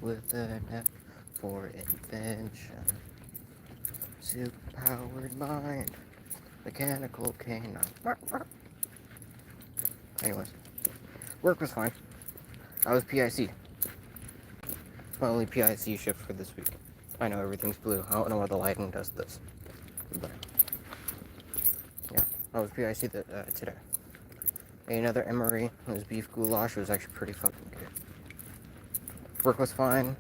with an F for invention. Superpowered mind, mechanical canine. Anyways, work was fine. I was PIC. My only PIC shift for this week. I know everything's blue. I don't know why the lighting does this. But, yeah, I was PIC today. Another MRE. It was beef goulash. It was actually pretty fucking good. Work was fine.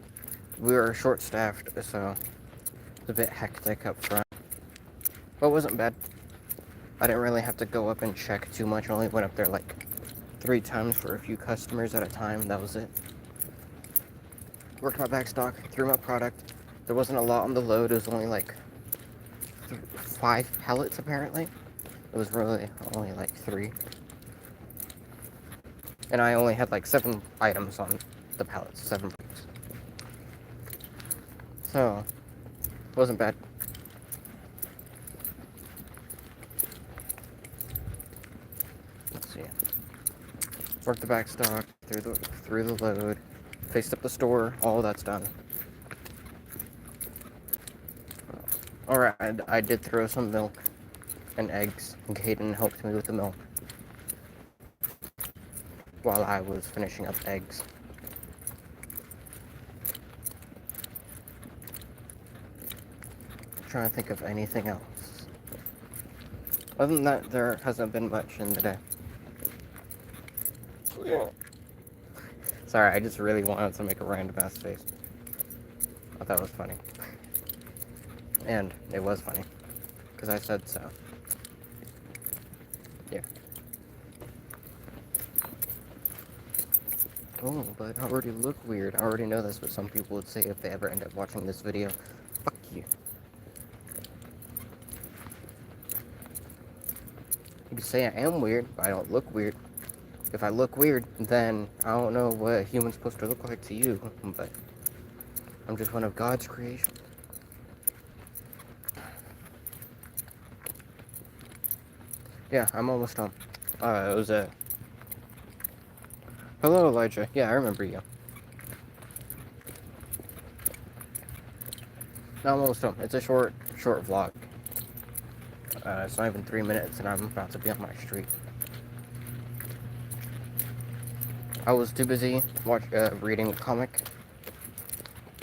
We were short-staffed, so it was a bit hectic up front. But it wasn't bad. I didn't really have to go up and check too much. I only went up there like 3 times for a few customers at a time. That was it. Worked my back stock, threw my product. There wasn't a lot on the load. It was only like 5 pallets apparently. It was really only like 3. And I only had like 7 items on the pallets, 7 bricks. So, it wasn't bad. Let's see. Worked the back stock, through the load, faced up the store, all that's done. Alright, I did throw some milk and eggs, and Caden helped me with the milk while I was finishing up eggs. I'm trying to think of anything else. Other than that, there hasn't been much in the day. Sorry, I just really wanted to make a random ass face. I thought it was funny. And it was funny. Because I said so. Yeah. Oh, but I already look weird. I already know that's what some people would say if they ever end up watching this video. Fuck you. You can say I am weird, but I don't look weird. If I look weird, then I don't know what a human's supposed to look like to you, but I'm just one of God's creations. Yeah, I'm almost home. It was a... Hello, Elijah. Yeah, I remember you. No, I'm almost home. It's a short vlog. It's not even 3 minutes, and I'm about to be on my street. I was too busy reading a comic.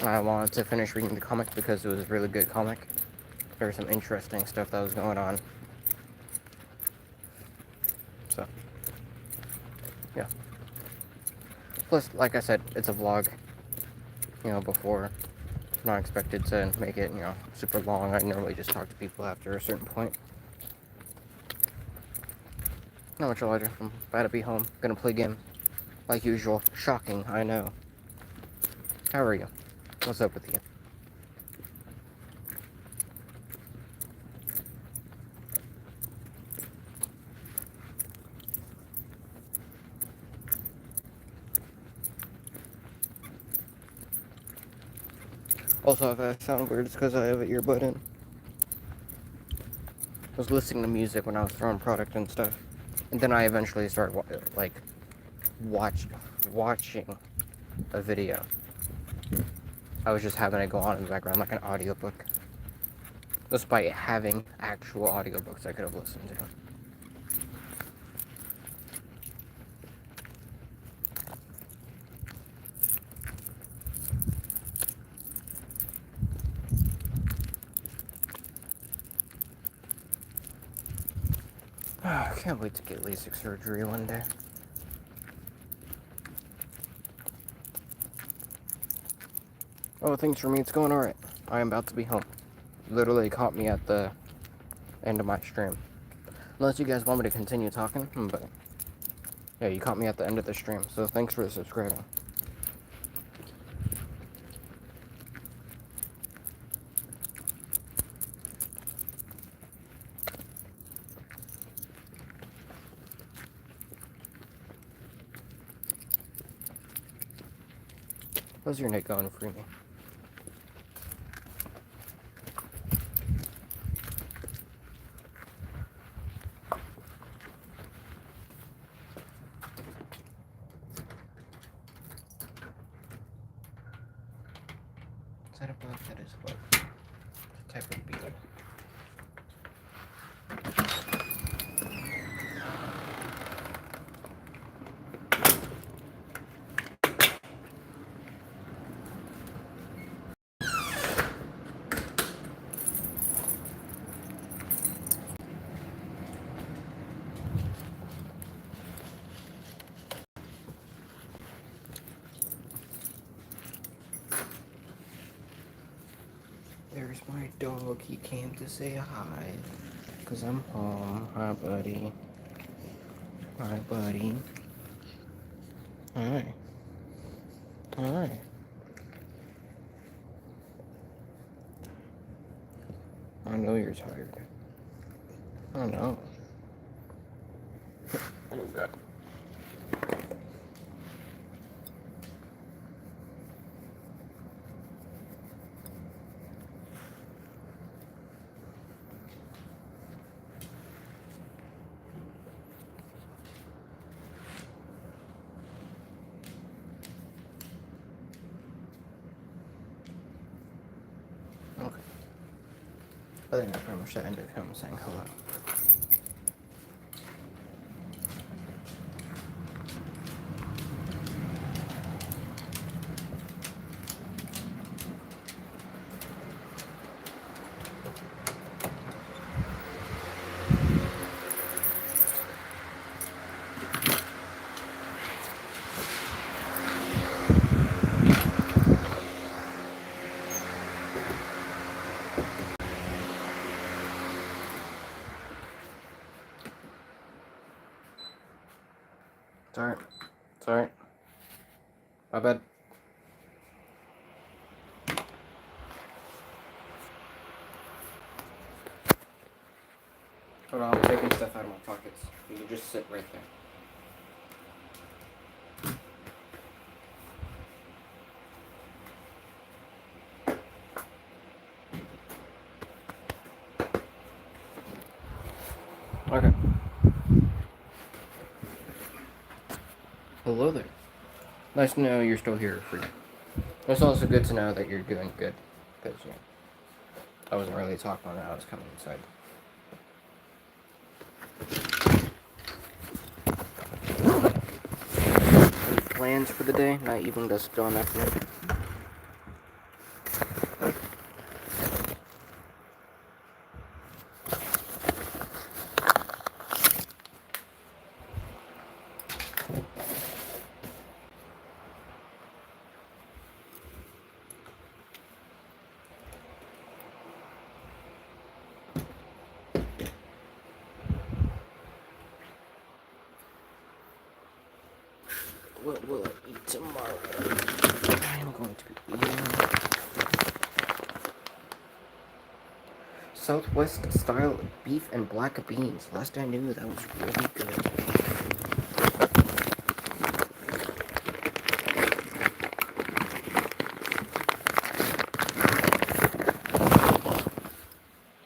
I wanted to finish reading the comic because it was a really good comic. There was some interesting stuff that was going on. So, yeah. Plus, like I said, it's a vlog. You know, before. Not expected to make it, you know, super long. I normally just talk to people after a certain point. Not much, Elijah. I'm about to be home. Gonna play game. Like usual. Shocking, I know. How are you? What's up with you? Also, if I sound weird, it's because I have an earbud in. I was listening to music when I was throwing product and stuff. And then I eventually started, watching a video. I was just having it go on in the background like an audiobook. Despite having actual audiobooks I could have listened to. I can't wait to get LASIK surgery one day. Oh, thanks for me. It's going alright. I am about to be home. Literally caught me at the end of my stream. Unless you guys want me to continue talking, but yeah, you caught me at the end of the stream, so thanks for subscribing. How's your night going, Freemy? Is that a bug? That is a bug. It's a type of beetle. There's my dog. He came to say hi. Because I'm home. Hi, buddy. Hi, buddy. Hi. Hi. I know you're tired. I know. Oh, God. Okay. I think I pretty much the end of him saying hello. It's alright. It's alright. My bad. Hold on, I'm taking stuff out of my pockets. You can just sit right there. Okay. Hello there. Nice to know you're still here for you. It's also good to know that you're doing good. Because, you know, I wasn't really talking when I was coming inside. Any plans for the day? Not even just going after. What will I eat tomorrow? I am going to be eating Southwest style beef and black beans. Last I knew, that was really good.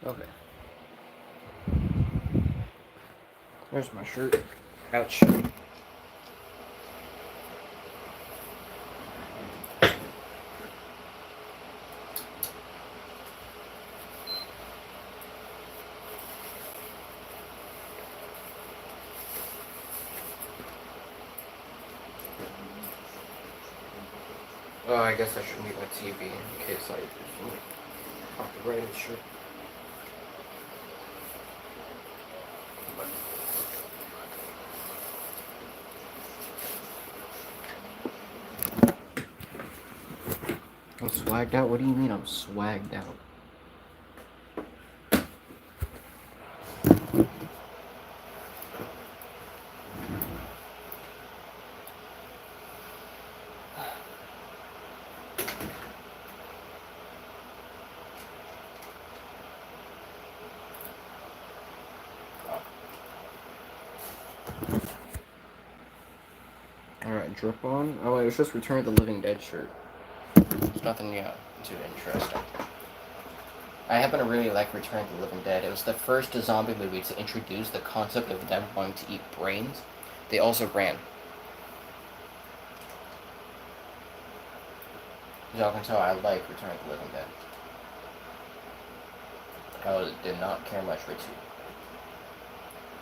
Okay. There's my shirt. Ouch. Oh, I guess I should mute my TV in case I copyrighted the shirt. I'm swagged out? What do you mean I'm swagged out? Alright, drip on. Oh, it was just Return of the Living Dead shirt. It's nothing, too interesting. I happen to really like Return of the Living Dead. It was the first zombie movie to introduce the concept of them wanting to eat brains. They also ran. As y'all can tell, I like Return of the Living Dead. I did not care much for 2.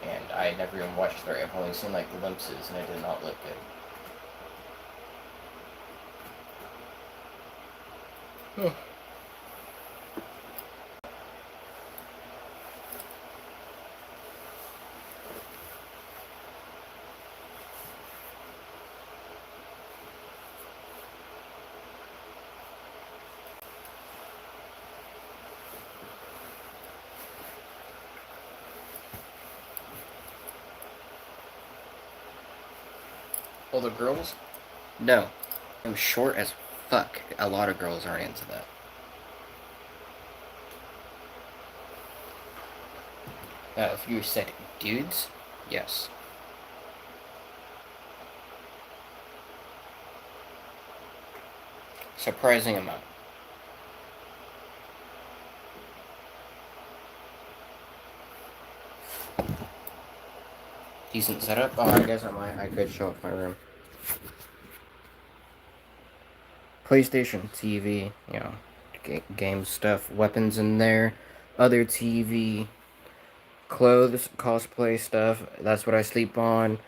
And I never even watched 3. I've only seen, like, glimpses, and it did not look good. Well, the girls? No. I'm short as fuck. A lot of girls aren't into that. If you said dudes, yes. Surprising amount. Decent setup. Oh, I guess I could show off my room. PlayStation, TV, you know, game stuff, weapons in there, other TV, clothes, cosplay stuff. That's what I sleep on.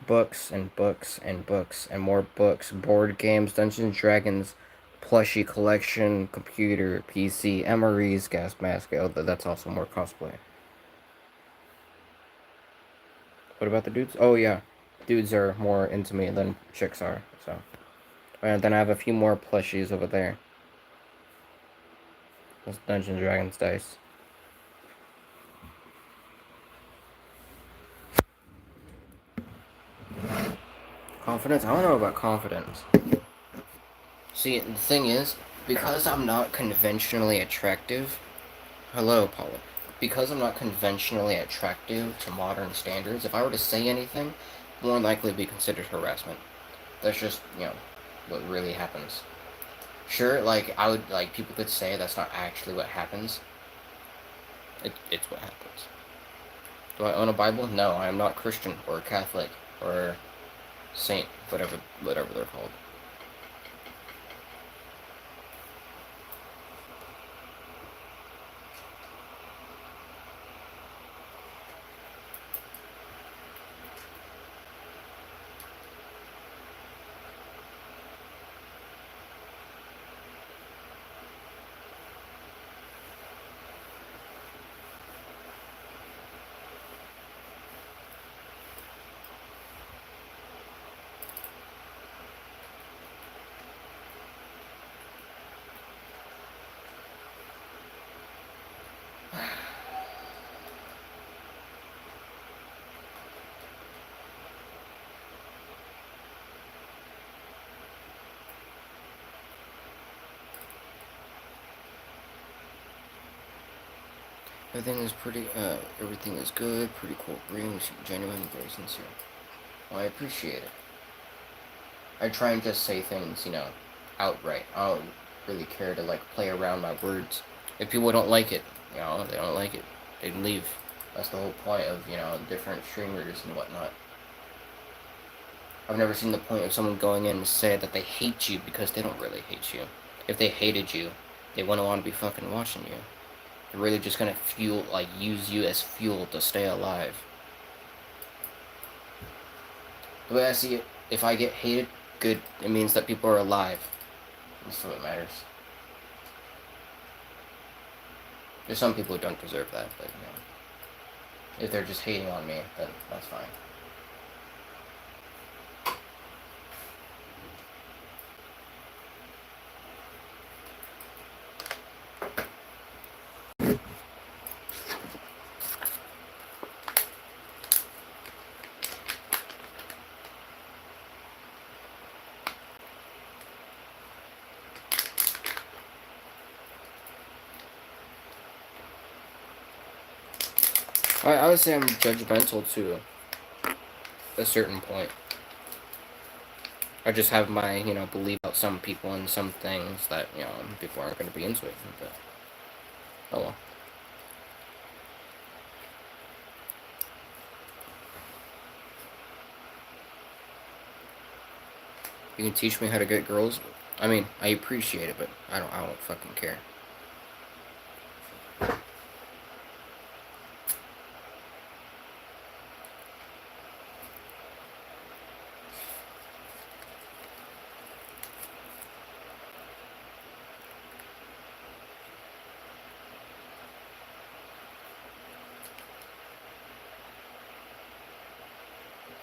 Books and books and books and more books. Board games, Dungeons and Dragons, plushie collection, computer, PC, MREs, gas mask. Oh, that's also more cosplay. What about the dudes? Oh yeah, dudes are more into me than chicks are. So, and then I have a few more plushies over there. Those Dungeons and Dragons dice. Confidence? I don't know about confidence. See, the thing is, because I'm not conventionally attractive. Hello, Paula. Because I'm not conventionally attractive to modern standards, if I were to say anything, more than likely be considered harassment. That's just, what really happens. Sure, like, people could say that's not actually what happens. It's what happens. Do I own a Bible? No, I am not Christian or Catholic or Saint, whatever they're called. Everything is good, pretty cool rings, genuine, very sincere. Well, I appreciate it. I try and just say things, outright. I don't really care to, play around my words. If people don't like it, they don't like it. They leave. That's the whole point of, different streamers and whatnot. I've never seen the point of someone going in and say that they hate you because they don't really hate you. If they hated you, they wouldn't want to be fucking watching you. They're really just gonna use you as fuel to stay alive. The way I see it, if I get hated, good, it means that people are alive. That's what matters. There's some people who don't deserve that, but, if they're just hating on me, then that's fine. I would say I'm judgmental to a certain point. I just have my, belief about some people and some things that, people aren't going to be into it. But, oh well. You can teach me how to get girls? I mean, I appreciate it, but I don't fucking care.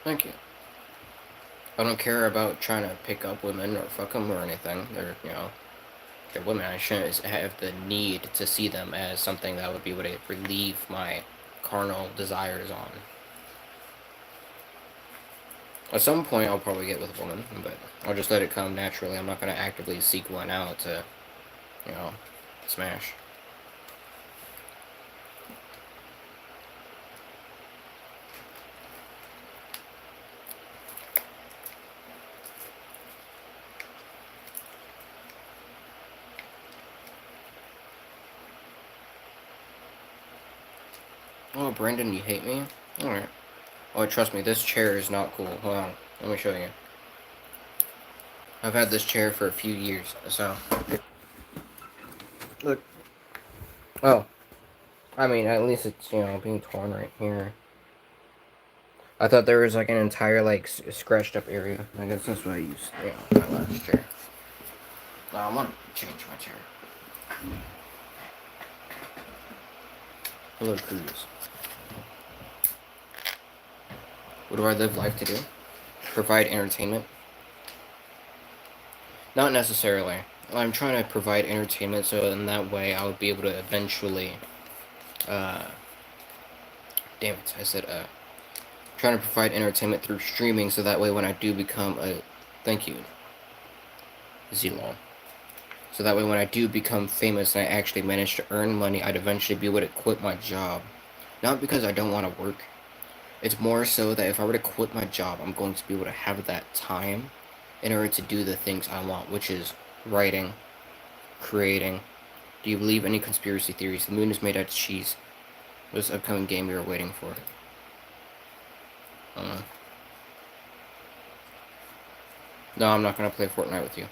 Thank you. I don't care about trying to pick up women or fuck them or anything. They're women. I shouldn't have the need to see them as something that would be able to relieve my carnal desires on. At some point, I'll probably get with a woman, but I'll just let it come naturally. I'm not going to actively seek one out to, smash. Oh, Brandon, you hate me? Alright. Oh, trust me, this chair is not cool. Hold on, let me show you. I've had this chair for a few years, so... Look. Oh. I mean, at least it's, being torn right here. I thought there was, like, an entire, like, scratched up area. I guess that's what I used, my last chair. I want to change my chair. Hello, Cruz. What do I live life to do? Provide entertainment? Not necessarily. I'm trying to provide entertainment so in that way I would be able to eventually... damn it, I said, trying to provide entertainment through streaming so that way when I do become a... Thank you, Zilong. So that way when I do become famous and I actually manage to earn money, I'd eventually be able to quit my job. Not because I don't want to work. It's more so that if I were to quit my job, I'm going to be able to have that time in order to do the things I want, which is writing, creating. Do you believe any conspiracy theories? The moon is made out of cheese. What's the upcoming game you're waiting for? No, I'm not going to play Fortnite with you.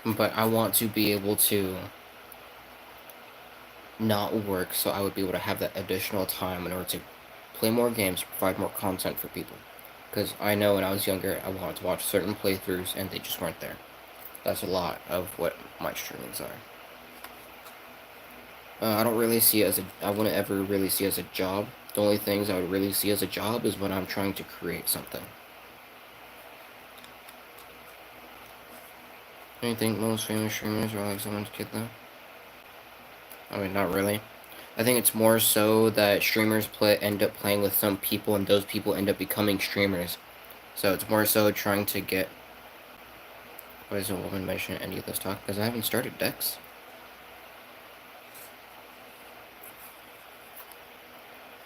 But I want to be able to not work so I would be able to have that additional time in order to play more games, provide more content for people. Because I know when I was younger, I wanted to watch certain playthroughs and they just weren't there. That's a lot of what my streamings are. I don't really see it as I wouldn't ever really see it as a job. The only things I would really see as a job is when I'm trying to create something. Do you think most famous streamers are like someone's kid though? I mean, not really. I think it's more so that streamers end up playing with some people and those people end up becoming streamers. So it's more so trying to get... Why does a woman mention any of this talk? Because I haven't started Dex.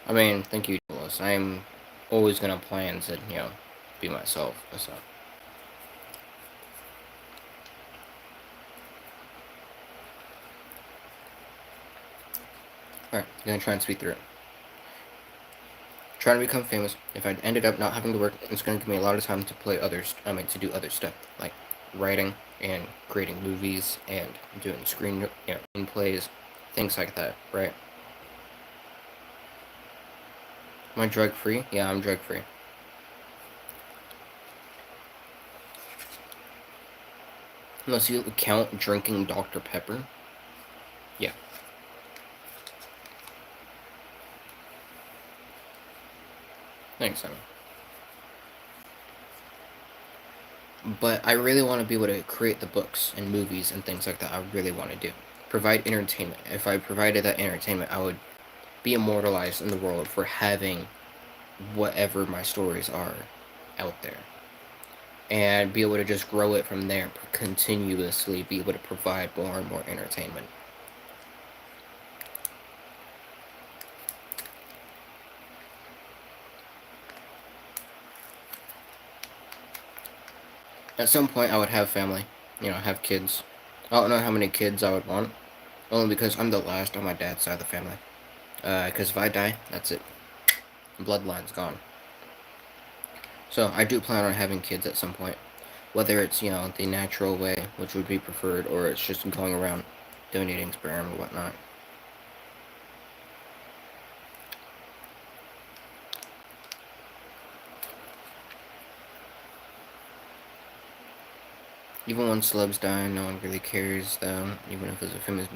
I mean, thank you, Jules. I'm always going to plan to, be myself. So. Alright, I'm going to try and speed through it. Trying to become famous. If I ended up not having to work, it's going to give me a lot of time to play to do other stuff, like writing and creating movies and doing screenplays, things like that, right? Am I drug free? Yeah, I'm drug free. Unless you count drinking Dr. Pepper. Yeah. Thanks, Simon. But I really want to be able to create the books and movies and things like that. I really want to do. Provide entertainment. If I provided that entertainment, I would be immortalized in the world for having whatever my stories are out there. And be able to just grow it from there, continuously be able to provide more and more entertainment. At some point, I would have family, have kids. I don't know how many kids I would want, only because I'm the last on my dad's side of the family. Because if I die, that's it. Bloodline's gone. So I do plan on having kids at some point. Whether it's, the natural way, which would be preferred, or it's just going around donating sperm or whatnot. Even when celebs die, no one really cares, though. Even if it's a famous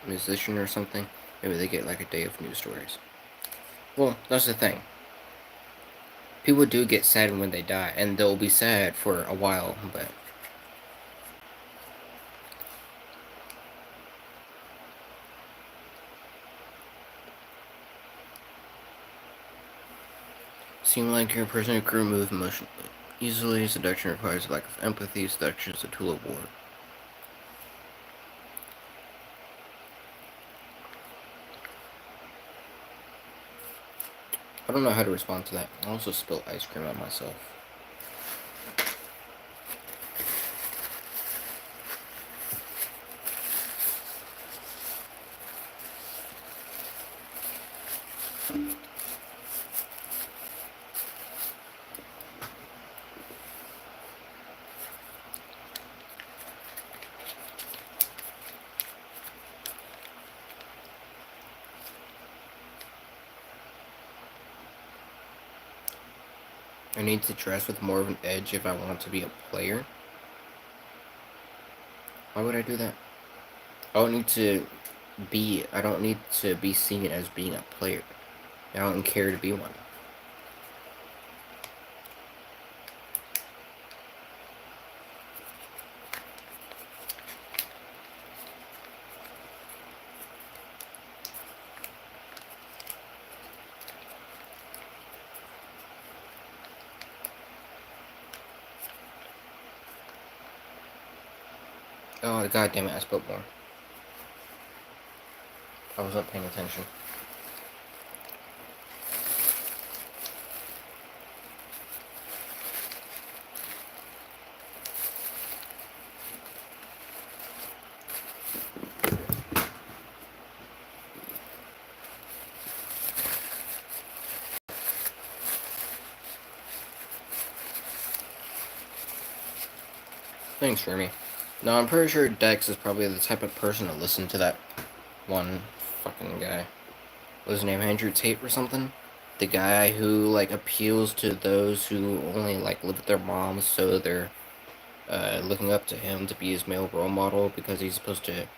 musician or something, maybe they get like a day of news stories. Well, that's the thing. People do get sad when they die, and they'll be sad for a while, but... Seem like you're a person who can remove emotion easily. Seduction requires a lack of empathy. Seduction is a tool of war. I don't know how to respond to that. I also spilled ice cream on myself. I need to dress with more of an edge if I want to be a player. Why would I do that? I don't need to be seen as being a player. I don't care to be one. Oh, god damn it, I spilled more. I wasn't paying attention. Thanks, Jeremy. No, I'm pretty sure Dex is probably the type of person to listen to that one fucking guy. What's his name? Andrew Tate or something? The guy who, like, appeals to those who only, like, live with their moms, so they're looking up to him to be his male role model because he's supposed to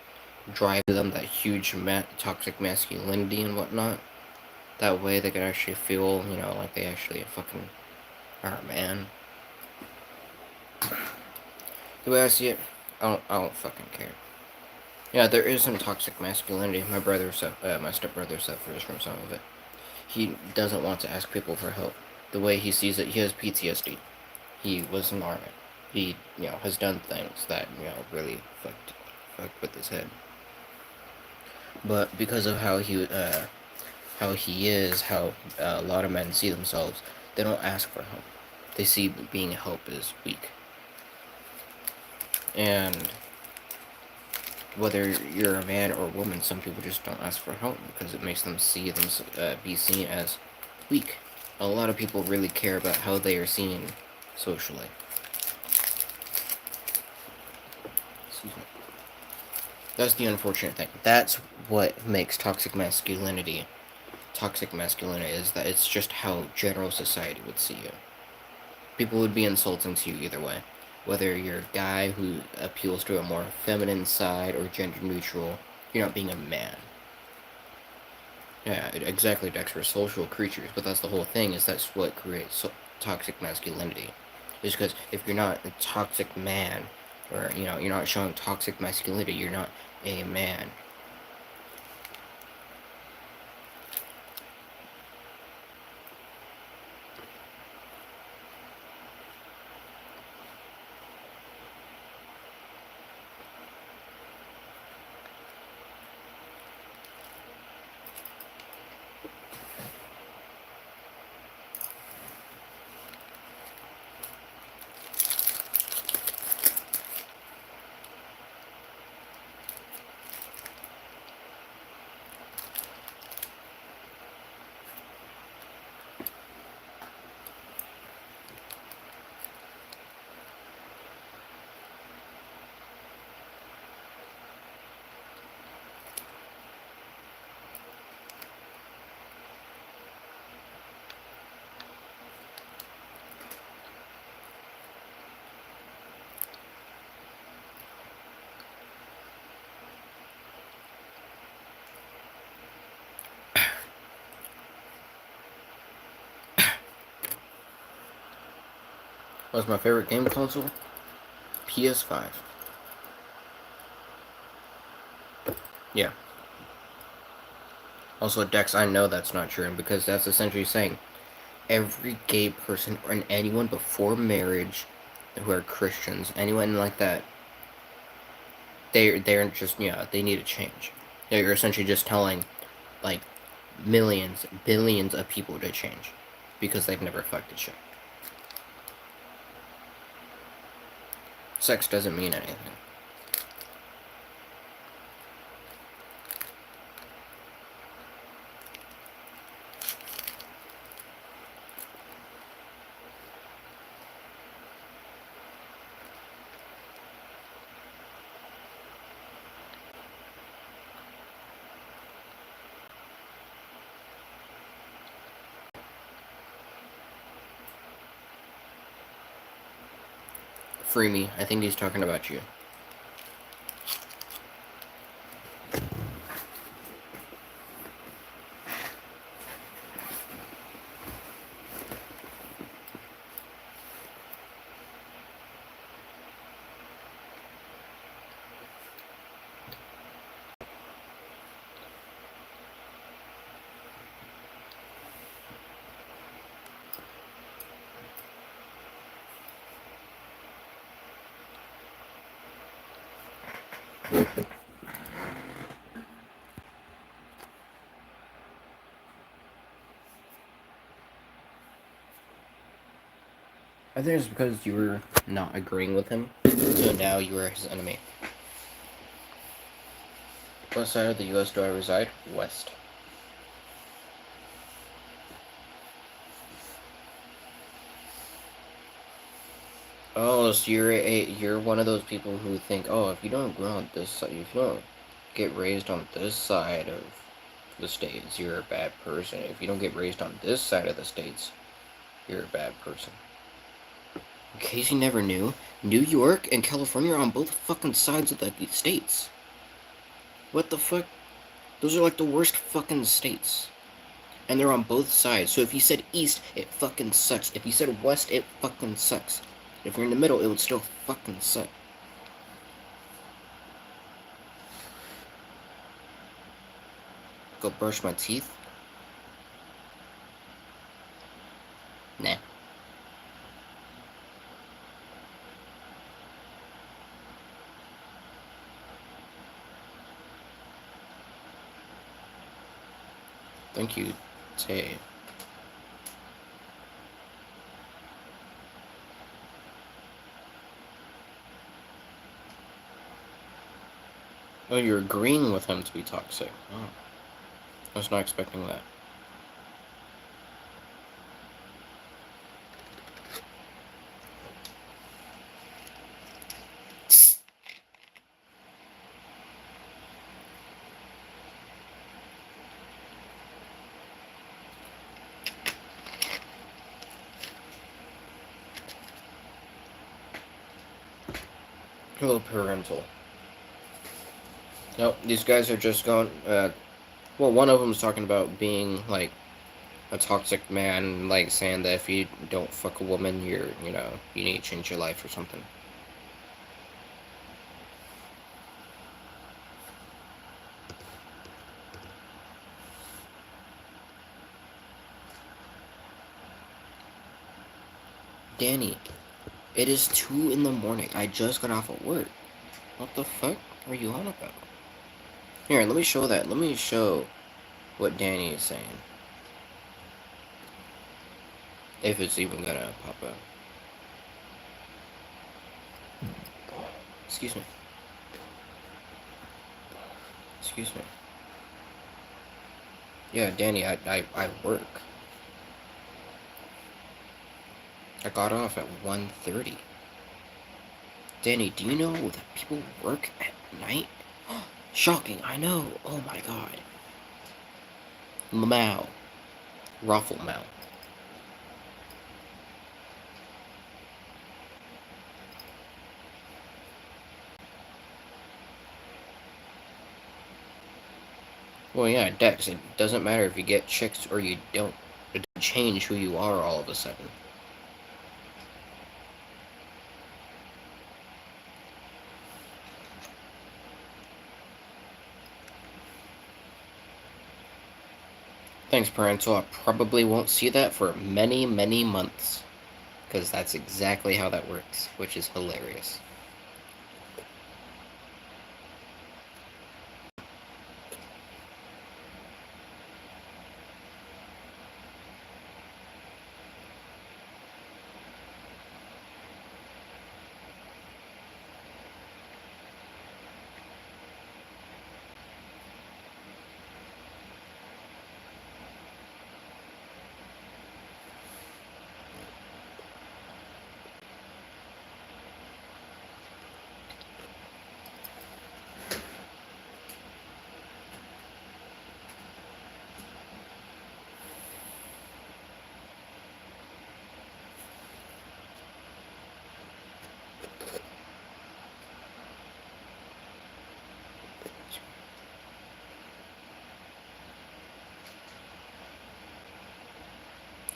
drive them that huge toxic masculinity and whatnot. That way they can actually feel, like they actually fucking are a man. The way I see it, I don't fucking care. Yeah, there is some toxic masculinity. My stepbrother suffers from some of it. He doesn't want to ask people for help. The way he sees it, he has PTSD. He was an army. He, has done things that, really fucked with his head. But because of how he is, how a lot of men see themselves, they don't ask for help. They see being help as weak. And whether you're a man or a woman, some people just don't ask for help because it makes them be seen as weak. A lot of people really care about how they are seen socially. Excuse me. That's the unfortunate thing. That's what makes toxic masculinity is that it's just how general society would see you. People would be insulting to you either way. Whether you're a guy who appeals to a more feminine side or gender neutral, you're not being a man. Yeah, exactly, Dex. We're social creatures, but that's the whole thing, is that's what creates toxic masculinity. Is because if you're not a toxic man, or, you're not showing toxic masculinity, you're not a man. What's my favorite game console? PS5. Yeah. Also, Dex, I know that's not true, because that's essentially saying every gay person and anyone before marriage who are Christians, anyone like that, they're just, they need to change. You're essentially just telling, like, millions, billions of people to change, because they've never fucked a chick. Sex doesn't mean anything. Free me. I think he's talking about you. I think it's because you were not agreeing with him, so now you are his enemy. What side of the US do I reside? West. Oh, so you're one of those people who think, oh, if you don't grow on this side, if you don't get raised on this side of the states, you're a bad person. If you don't get raised on this side of the states, you're a bad person. In case you never knew, New York and California are on both fucking sides of the states. What the fuck? Those are like the worst fucking states. And they're on both sides. So if you said east, it fucking sucks. If you said west, it fucking sucks. If you're in the middle, it would still fucking suck. Go brush my teeth? Nah. Thank you, Tay. Oh, you're agreeing with him to be toxic. Oh. I was not expecting that. Hello, parental. Nope, these guys are just going, well, one of them's talking about being, like, a toxic man, like, saying that if you don't fuck a woman, you need to change your life or something. Danny, it is 2 in the morning. I just got off of work. What the fuck are you on about? Here, let me show that. Let me show what Danny is saying. If it's even gonna pop up. Excuse me. Excuse me. Yeah, Danny, I work. I got off at 1:30. Danny, do you know that people work at night? Shocking, I know. Oh my god. Lamau. Raffle Mao. Well, yeah, Dex, it doesn't matter if you get chicks or you don't. It doesn't change who you are all of a sudden. Thanks, Parental. I probably won't see that for many, many months. Because that's exactly how that works, which is hilarious.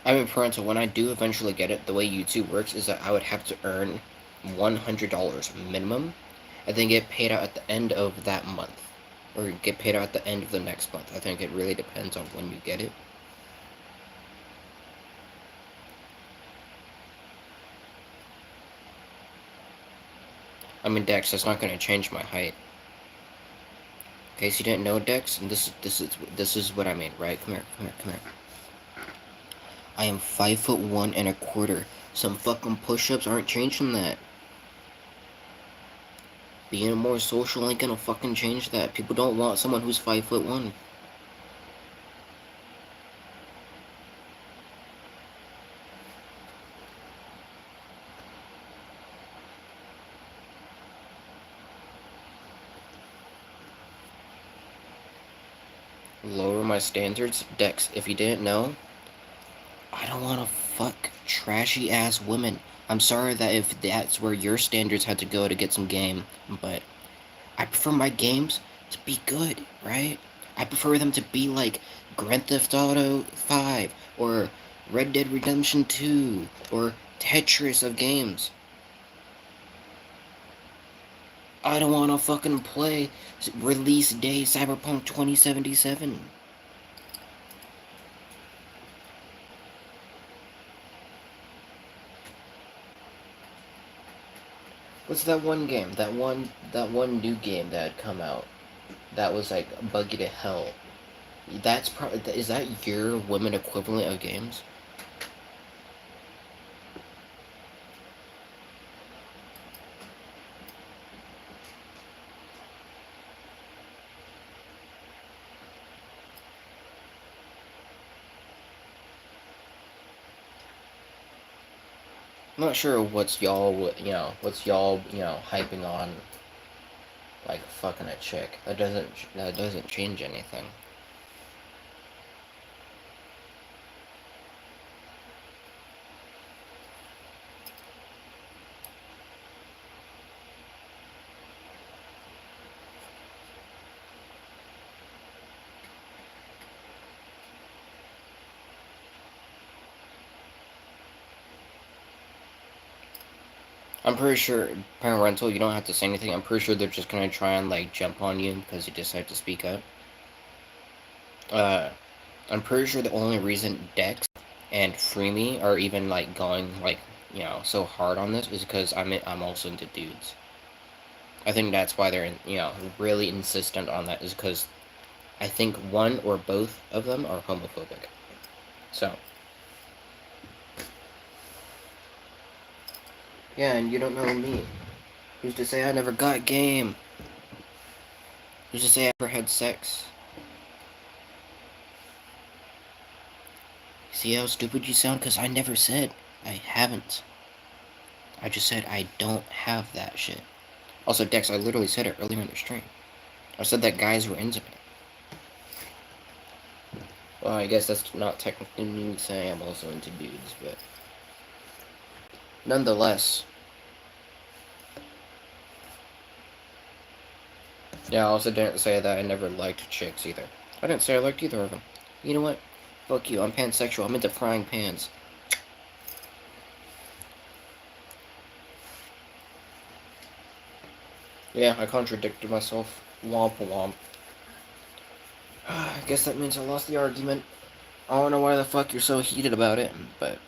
I mean, Parental, when I do eventually get it, the way YouTube works is that I would have to earn $100 minimum, and then get paid out at the end of that month. Or get paid out at the end of the next month. I think it really depends on when you get it. I mean, Dex, that's not going to change my height. In case you didn't know, Dex, and this is what I mean, right? Come here. I am 5'1.25". Some fucking push-ups aren't changing that. Being more social ain't gonna fucking change that. People don't want someone who's 5'1". Lower my standards? Dex, if you didn't know, I don't wanna fuck trashy ass women. I'm sorry that if that's where your standards had to go to get some game, but I prefer my games to be good, right? I prefer them to be like Grand Theft Auto 5 or Red Dead Redemption 2 or Tetris of games. I don't want to fucking play release day Cyberpunk 2077. What's that one game? That one new game that had come out. That was like buggy to hell. That's probably, is that your women equivalent of games? I'm not sure what's y'all, hyping on, like fucking a chick. That doesn't change anything. I'm pretty sure parental, you don't have to say anything. I'm pretty sure they're just gonna try and like jump on you because you decide to speak up. Uh, I'm pretty sure the only reason Dex and Freemy are even like going like so hard on this is because I'm also into dudes. I think that's why they're really insistent on that is because I think one or both of them are homophobic. So yeah, and you don't know me. Who's to say I never got game? Who's to say I never had sex? See how stupid you sound? Because I never said I haven't. I just said I don't have that shit. Also, Dex, I literally said it earlier in the stream. I said that guys were into me. Well, I guess that's not technically me saying I'm also into dudes, but nonetheless. Yeah, I also didn't say that I never liked chicks either. I didn't say I liked either of them. You know what? Fuck you, I'm pansexual. I'm into frying pans. Yeah, I contradicted myself. Womp womp. I guess that means I lost the argument. I don't know why the fuck you're so heated about it, but...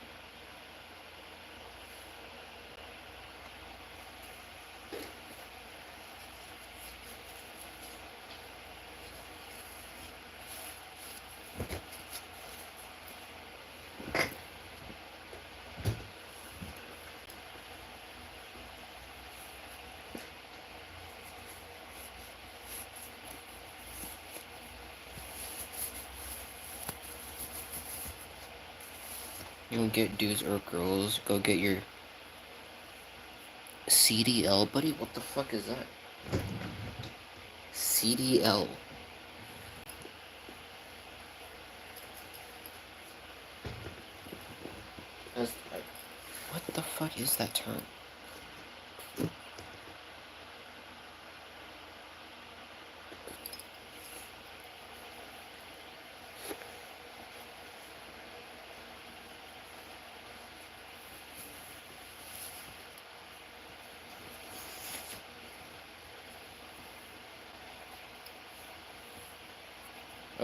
You don't get dudes or girls, go get your CDL, buddy? What the fuck is that? CDL. That's like, what the fuck is that term?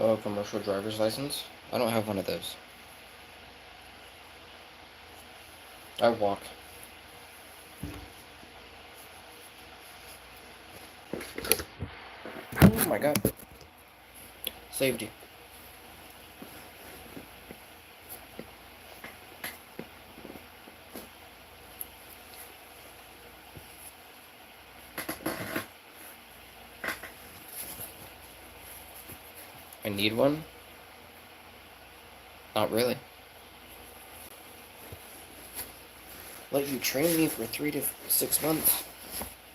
Oh, commercial driver's license? I don't have one of those. I walk. Oh my god. Safety. I need one? Not really. Let you train me for 3 to 6 months.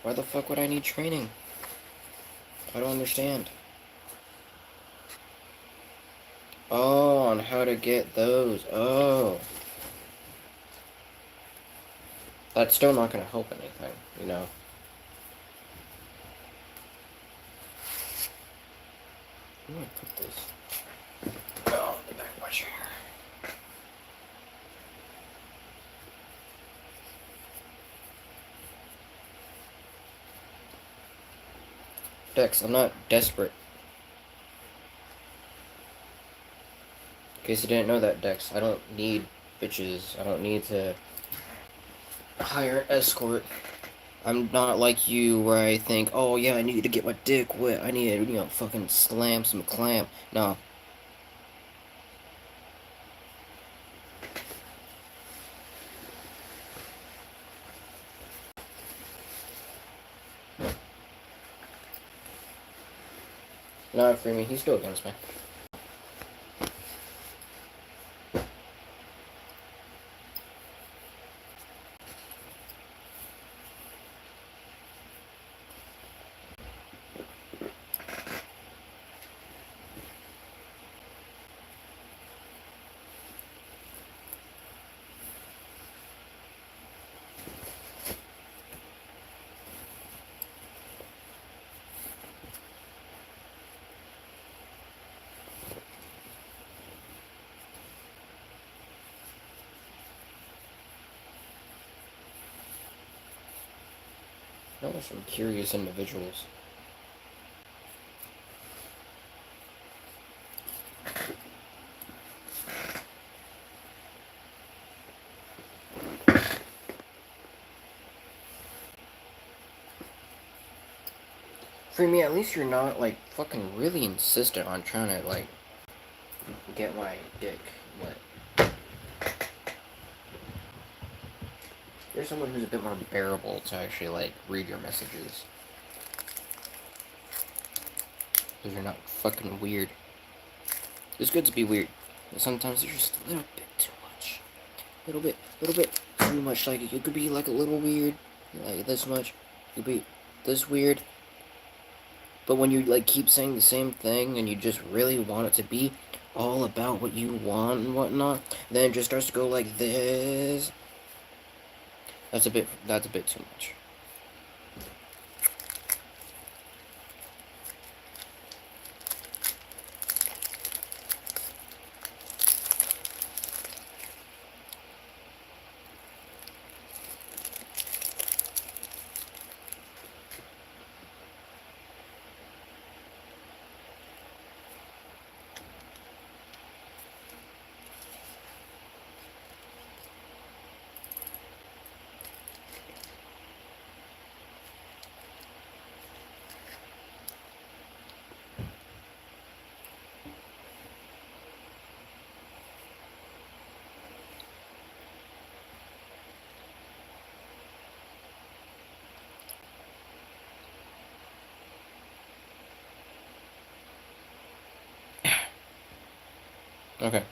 Why the fuck would I need training? I don't understand. Oh, on how to get those. Oh. That's still not gonna help anything, you know? I'm gonna put this. Oh, in the back of my chair. Dex, I'm not desperate. In case you didn't know that, Dex, I don't need bitches. I don't need to hire an escort. I'm not like you where I think, oh yeah, I need to get my dick wet. I need to, you know, fucking slam some clam. No. Not for me. He's still against me. Those are some curious individuals. For me, at least you're not, like, fucking really insistent on trying to, like, get my dick wet. You're someone who's a bit more bearable to actually, like, read your messages. Because you're not fucking weird. It's good to be weird, but sometimes there's just a little bit too much. Little bit too much. Like, you could be, like, a little weird, like, this much. You could be this weird. But when you, like, keep saying the same thing and you just really want it to be all about what you want and whatnot, then it just starts to go like this. That's a bit too much. Okay.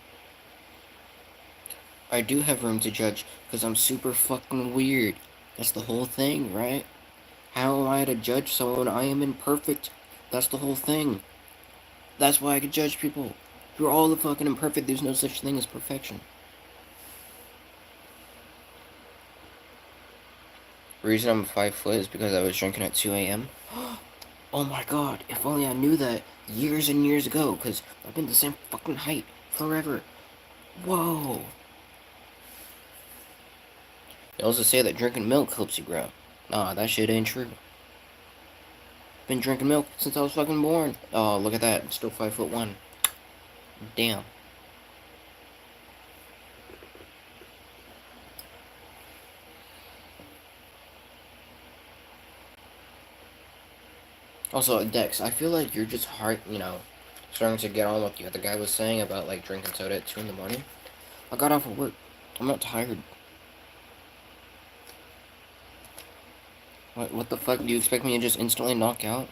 I do have room to judge, because I'm super fucking weird. That's the whole thing, right? How am I to judge someone? I am imperfect. That's the whole thing. That's why I can judge people. You're all the fucking imperfect. There's no such thing as perfection. The reason I'm 5 foot is because I was drinking at 2 a.m. Oh my god, if only I knew that years and years ago, because I've been the same fucking height forever. Whoa. They also say that drinking milk helps you grow. Nah, that shit ain't true. Been drinking milk since I was fucking born. Oh, look at that. I'm still 5'1". Damn. Also, Dex, I feel like you're just starting to get on what the other guy was saying about, like, drinking soda at 2 in the morning. I got off of work. I'm not tired. What the fuck? Do you expect me to just instantly knock out?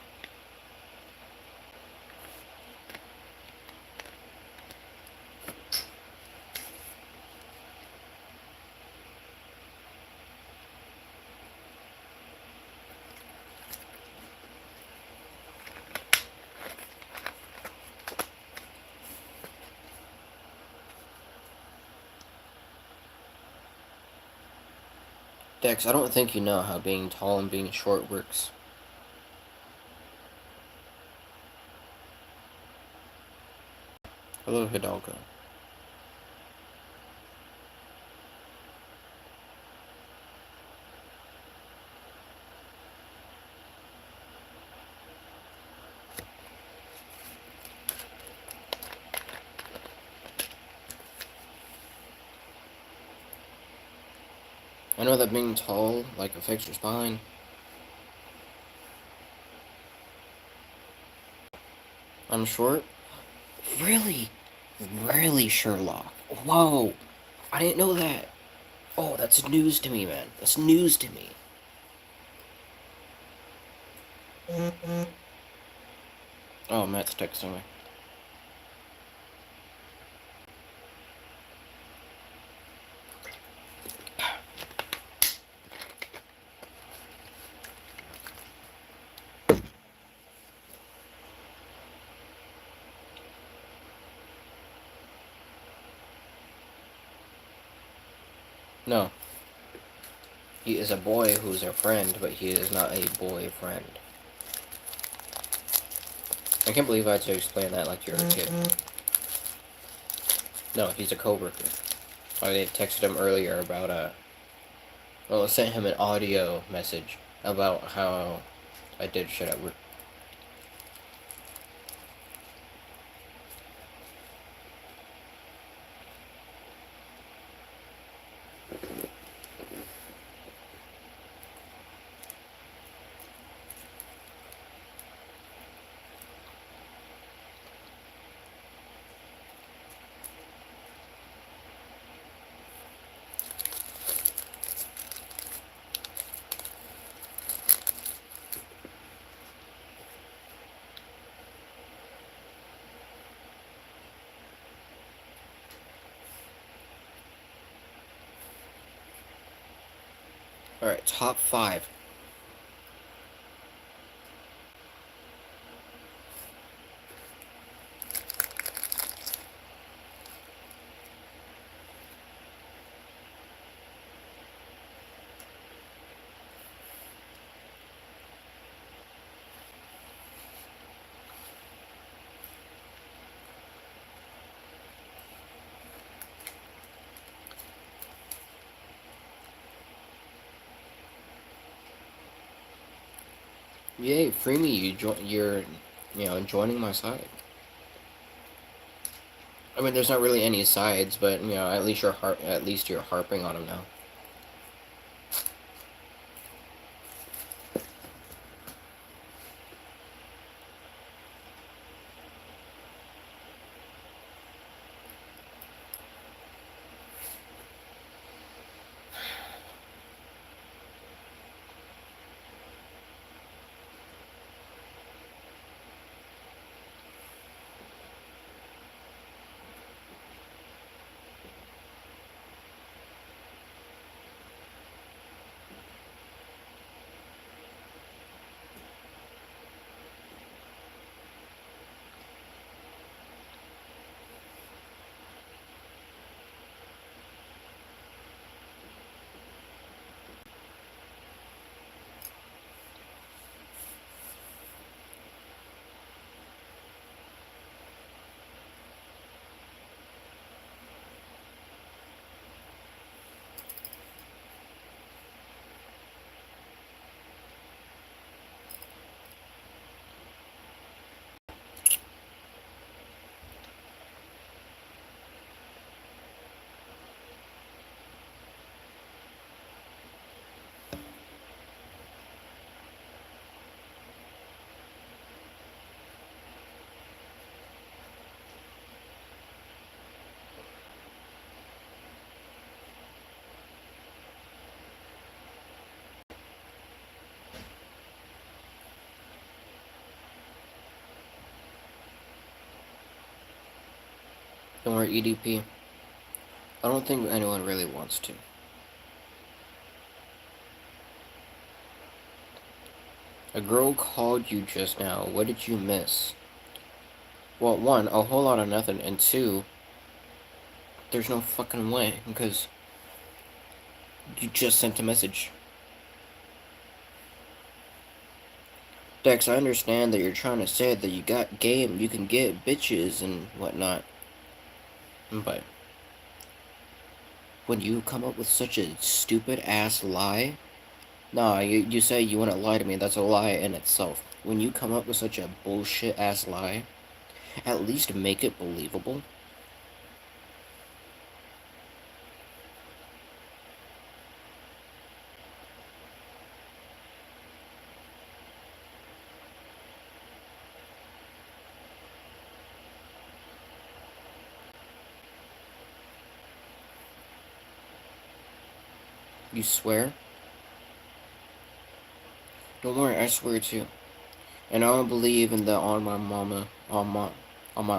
Dex, I don't think you know how being tall and being short works. Hello, Hidalgo. I know that being tall, like, affects your spine. I'm short? Really? Really, Sherlock? Whoa! I didn't know that. Oh, that's news to me, man. That's news to me. Oh, Matt's texting me. No. He is a boy who's a friend, but he is not a boyfriend. I can't believe I had to explain that like you're a kid. No, he's a coworker. I texted him earlier about, well, I sent him an audio message about how I did shit at work. Alright, top 5. Yay, free me, you're joining my side. I mean, there's not really any sides, but, at least you're harping on him now. Don't worry, EDP. I don't think anyone really wants to. A girl called you just now. What did you miss? Well, one, a whole lot of nothing, and two, there's no fucking way, because you just sent a message. Dex, I understand that you're trying to say that you got game, you can get bitches and whatnot, but when you come up with such a stupid-ass lie, nah, you say you want to lie to me, that's a lie in itself. When you come up with such a bullshit-ass lie, at least make it believable. You swear? Don't worry, I swear too. And I don't believe in the on my mama, on my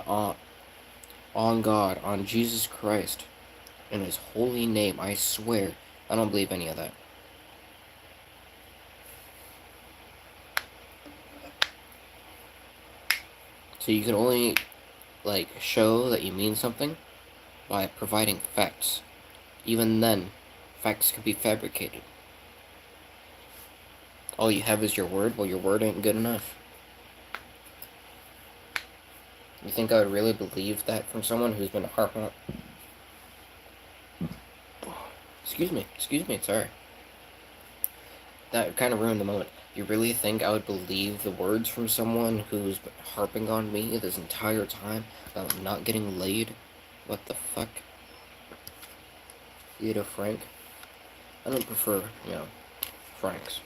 aunt, on God, on Jesus Christ, in his holy name, I swear. I don't believe any of that. So you can only, like, show that you mean something by providing facts. Even then, facts can be fabricated. All you have is your word? Well, your word ain't good enough. You think I would really believe that from someone who's been harping on... Excuse me, sorry. That kind of ruined the moment. You really think I would believe the words from someone who's been harping on me this entire time about not getting laid? What the fuck? Eat a Frank? I don't prefer, Franks.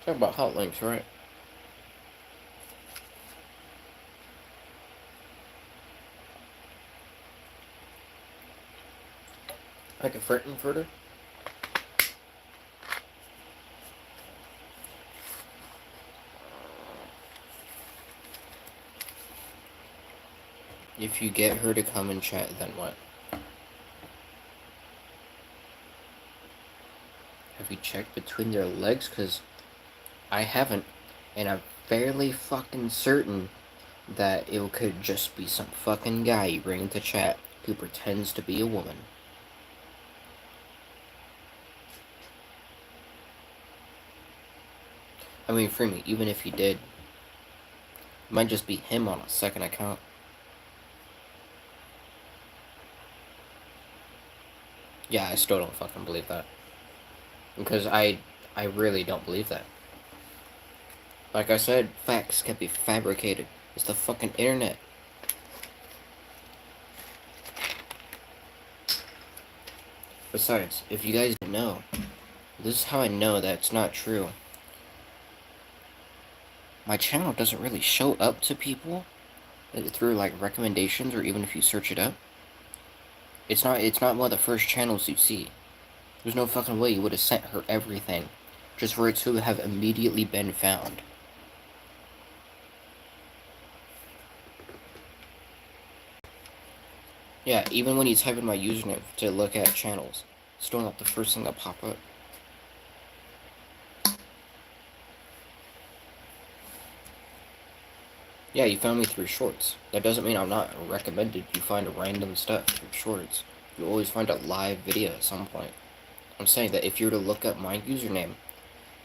Talk about hot links, right? Like a Frankfurter? If you get her to come and chat, then what? Have you checked between their legs? Because I haven't, and I'm fairly fucking certain that it could just be some fucking guy you bring into chat who pretends to be a woman. I mean, for me, even if he did, it might just be him on a second account. Yeah, I still don't fucking believe that. Because I really don't believe that. Like I said, facts can be fabricated. It's the fucking internet. Besides, if you guys didn't know, this is how I know that it's not true. My channel doesn't really show up to people through like recommendations or even if you search it up. It's not one of the first channels you see. There's no fucking way you would have sent her everything just for it to have immediately been found. Yeah, even when you type in my username to look at channels, it's still not the first thing that pop up. Yeah, you found me through shorts. That doesn't mean I'm not recommended. You find random stuff through shorts. You always find a live video at some point. I'm saying that if you were to look up my username,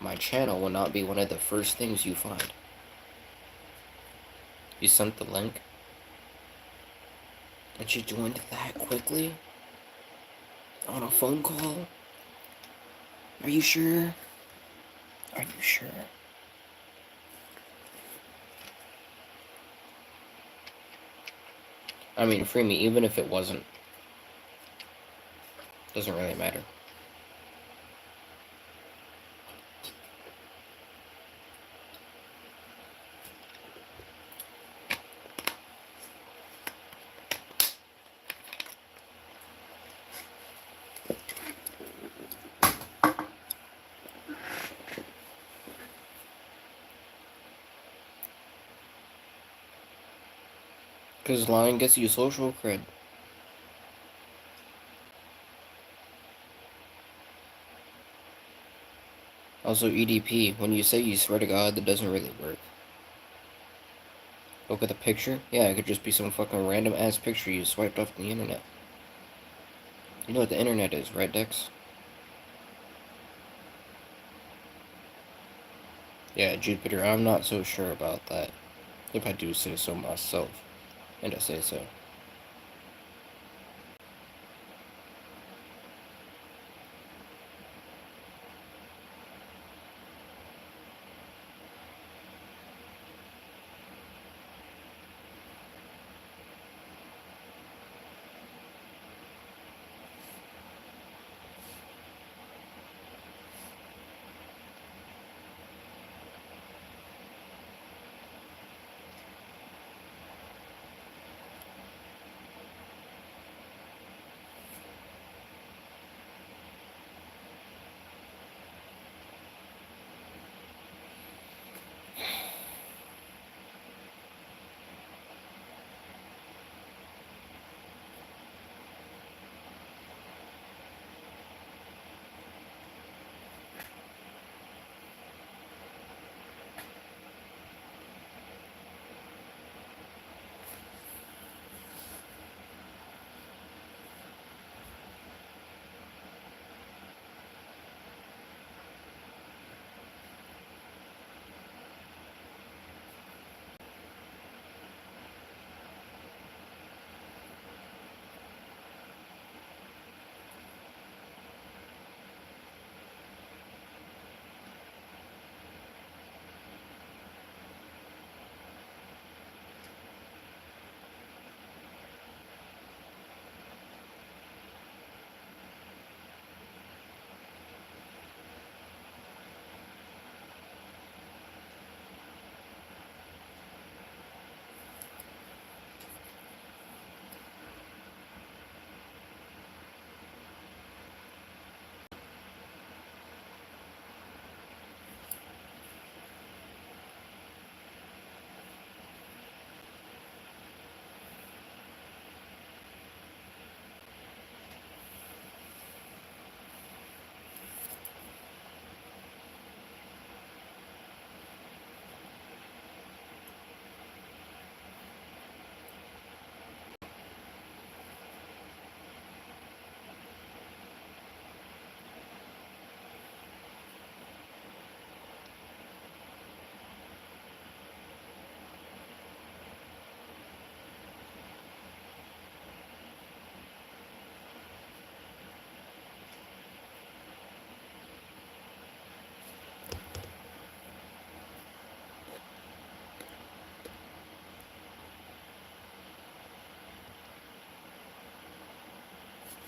my channel will not be one of the first things you find. You sent the link? And she joined that quickly? On a phone call? Are you sure? Are you sure? I mean, free me, even if it wasn't. Doesn't really matter. Because lying gets you social cred. Also, EDP, when you say you swear to God, that doesn't really work. Look at the picture. Yeah, it could just be some fucking random ass picture you swiped off the internet. You know what the internet is, right, Dex? Yeah, Jupiter, I'm not so sure about that. If I do say so myself. And I say so.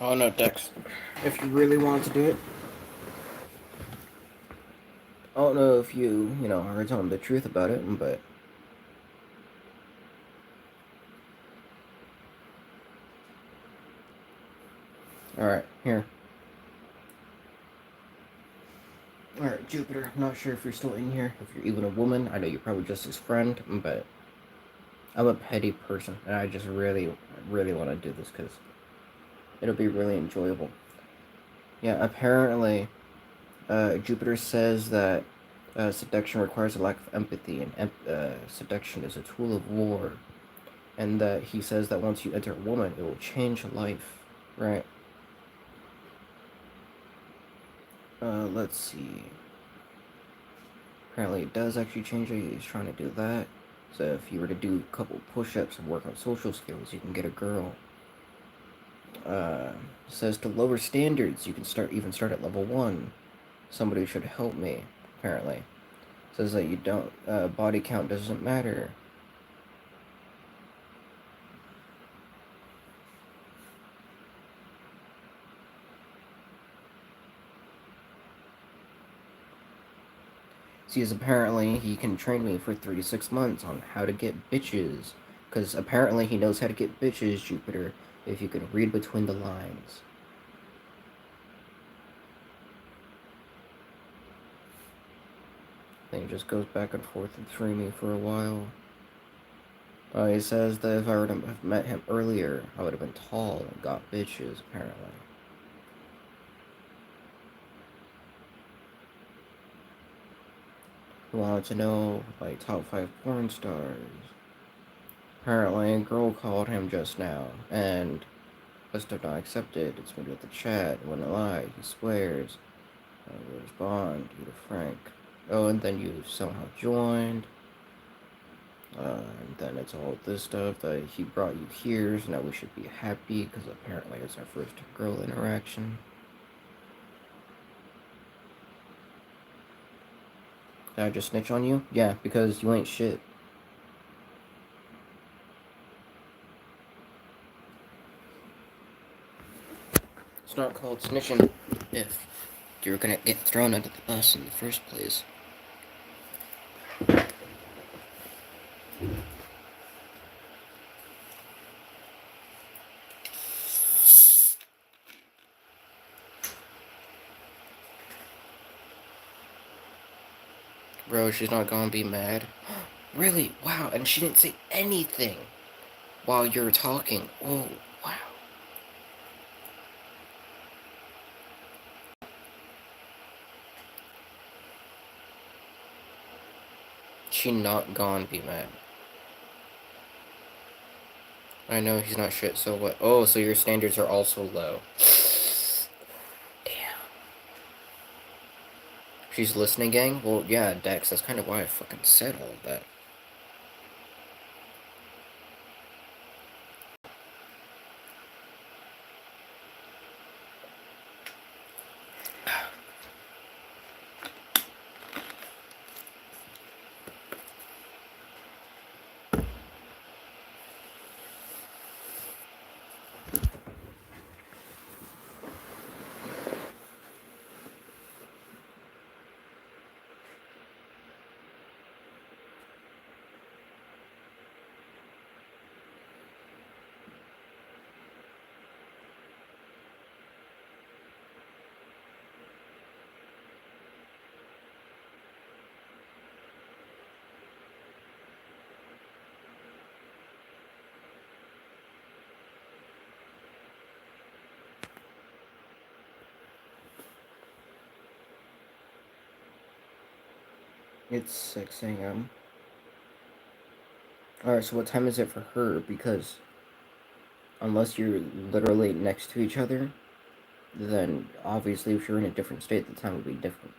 Oh no, Dex. If you really want to do it, I don't know if you are telling the truth about it, but alright, here. Alright, Jupiter, I'm not sure if you're still in here, if you're even a woman. I know you're probably just his friend, but I'm a petty person, and I just really, really want to do this because it'll be really enjoyable. Yeah, apparently, Jupiter says that seduction requires a lack of empathy, and seduction is a tool of war. And that he says that once you enter a woman, it will change life. Right. Let's see. Apparently it does actually change it. He's trying to do that. So if you were to do a couple push-ups and work on social skills, you can get a girl. Uh, Says to lower standards, you can start at level 1. Somebody should help me, apparently. Says that you don't, body count doesn't matter. See, as apparently he can train me for 3 to 6 months on how to get bitches. Because apparently he knows how to get bitches, Jupiter, if you can read between the lines. Then he just goes back and forth and through me for a while. He says that if I were to have met him earlier, I would have been tall and got bitches, apparently. He wanted to know my top 5 porn stars. Apparently, a girl called him just now, and must have not accepted. It's been with the chat, wouldn't lie, he swears. I will respond, you to Frank. Oh, and then you somehow joined. And then it's all this stuff that he brought you here, so now we should be happy, because apparently it's our first girl interaction. Did I just snitch on you? Yeah, because you ain't shit. It's not called snitching if you're gonna get thrown under the bus in the first place. Bro, she's not gonna be mad. Really? Wow, and she didn't say anything while you were talking. Oh, wow. She not gonna be mad. I know he's not shit, so what? Oh, so your standards are also low. Damn. She's listening, gang? Well, yeah, Dex, that's kind of why I fucking said all of that. It's 6 a.m. Alright, so what time is it for her? Because unless you're literally next to each other, then obviously if you're in a different state, the time would be different.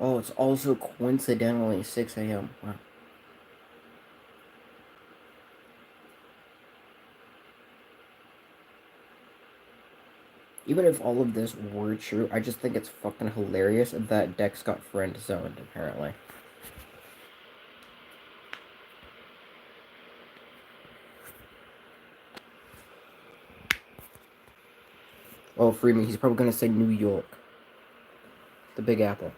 Oh, it's also coincidentally 6 a.m. Wow. Even if all of this were true, I just think it's fucking hilarious that Dex got friend zoned, apparently. Oh, Freeman, he's probably gonna say New York. The Big Apple.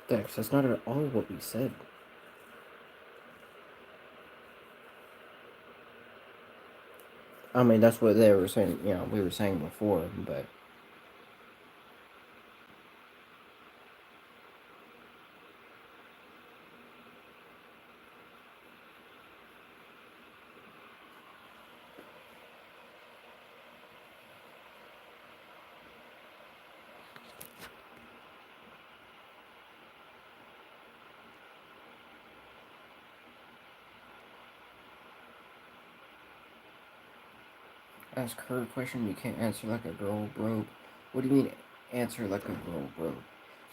Dex, that's not at all what we said. I mean, that's what they were saying, you know, we were saying before, but... Ask her a question, you can't answer like a girl, bro. What do you mean, answer like a girl, bro?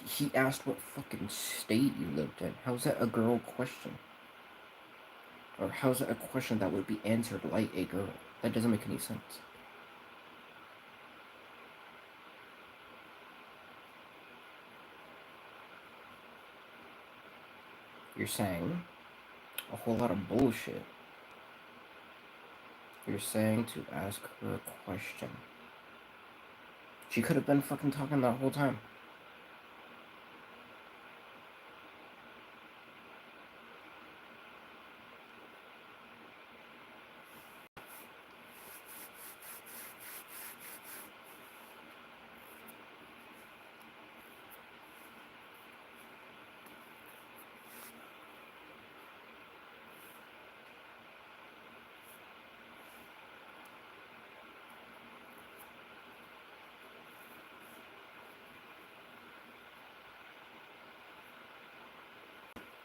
He asked what fucking state you lived in. How's that a girl question? Or how's that a question that would be answered like a girl? That doesn't make any sense. You're saying a whole lot of bullshit. You're saying to ask her a question. She could have been fucking talking that whole time.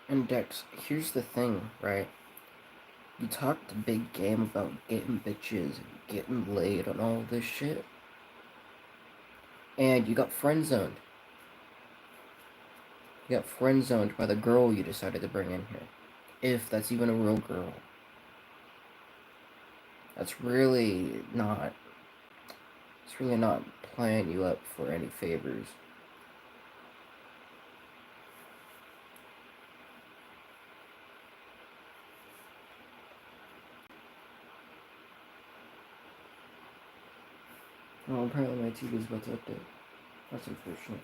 And Dex, here's the thing, right? You talked a big game about getting bitches and getting laid and all this shit. And you got friend zoned. You got friend zoned by the girl you decided to bring in here. If that's even a real girl. That's really not... It's really not playing you up for any favors. Oh, apparently my TV's about to update. That's unfortunate.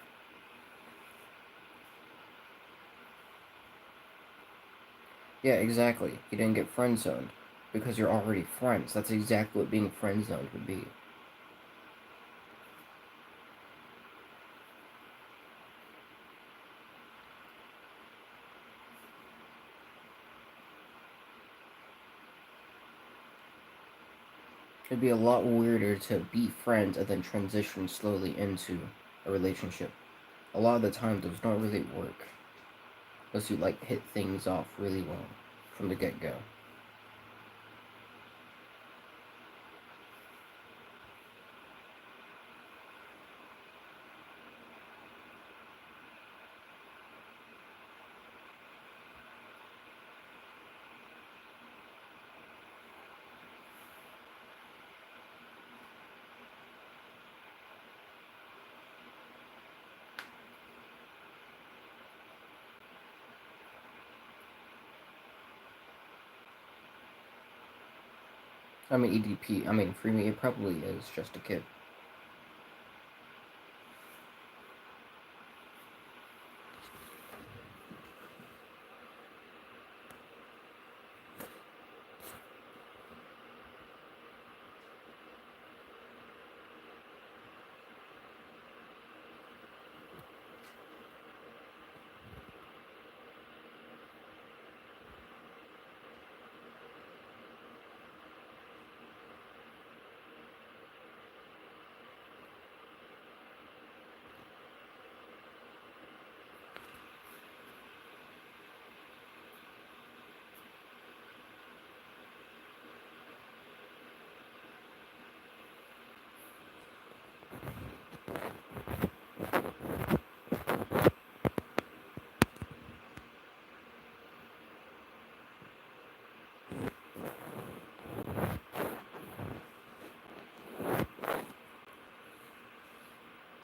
Yeah, exactly. You didn't get friend zoned. Because you're already friends. That's exactly what being friend zoned would be. It'd be a lot weirder to be friends and then transition slowly into a relationship. A lot of the time, those don't really work. Unless you, like, hit things off really well from the get-go. I mean, EDP, I mean, for me, it probably is just a kid.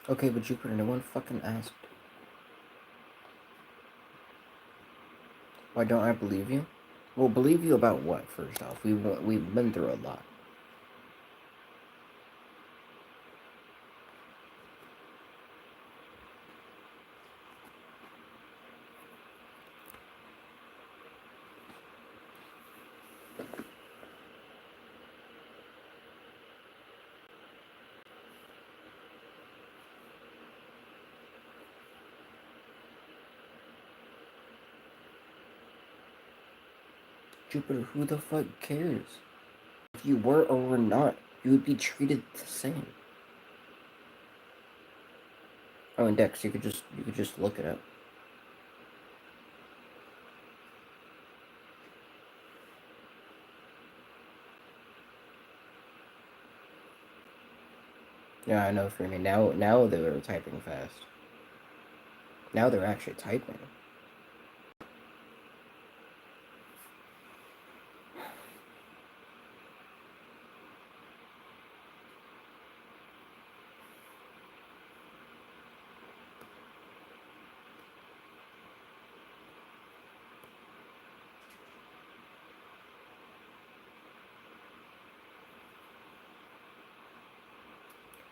Okay, but Jupiter, no one fucking asked. Why don't I believe you? Well, believe you about what, first off? We've been through a lot. Jupiter, who the fuck cares? If you were or were not, you would be treated the same. Oh, and Dex, you could just look it up. Yeah, I know, for me. Now they were typing fast. Now they're actually typing.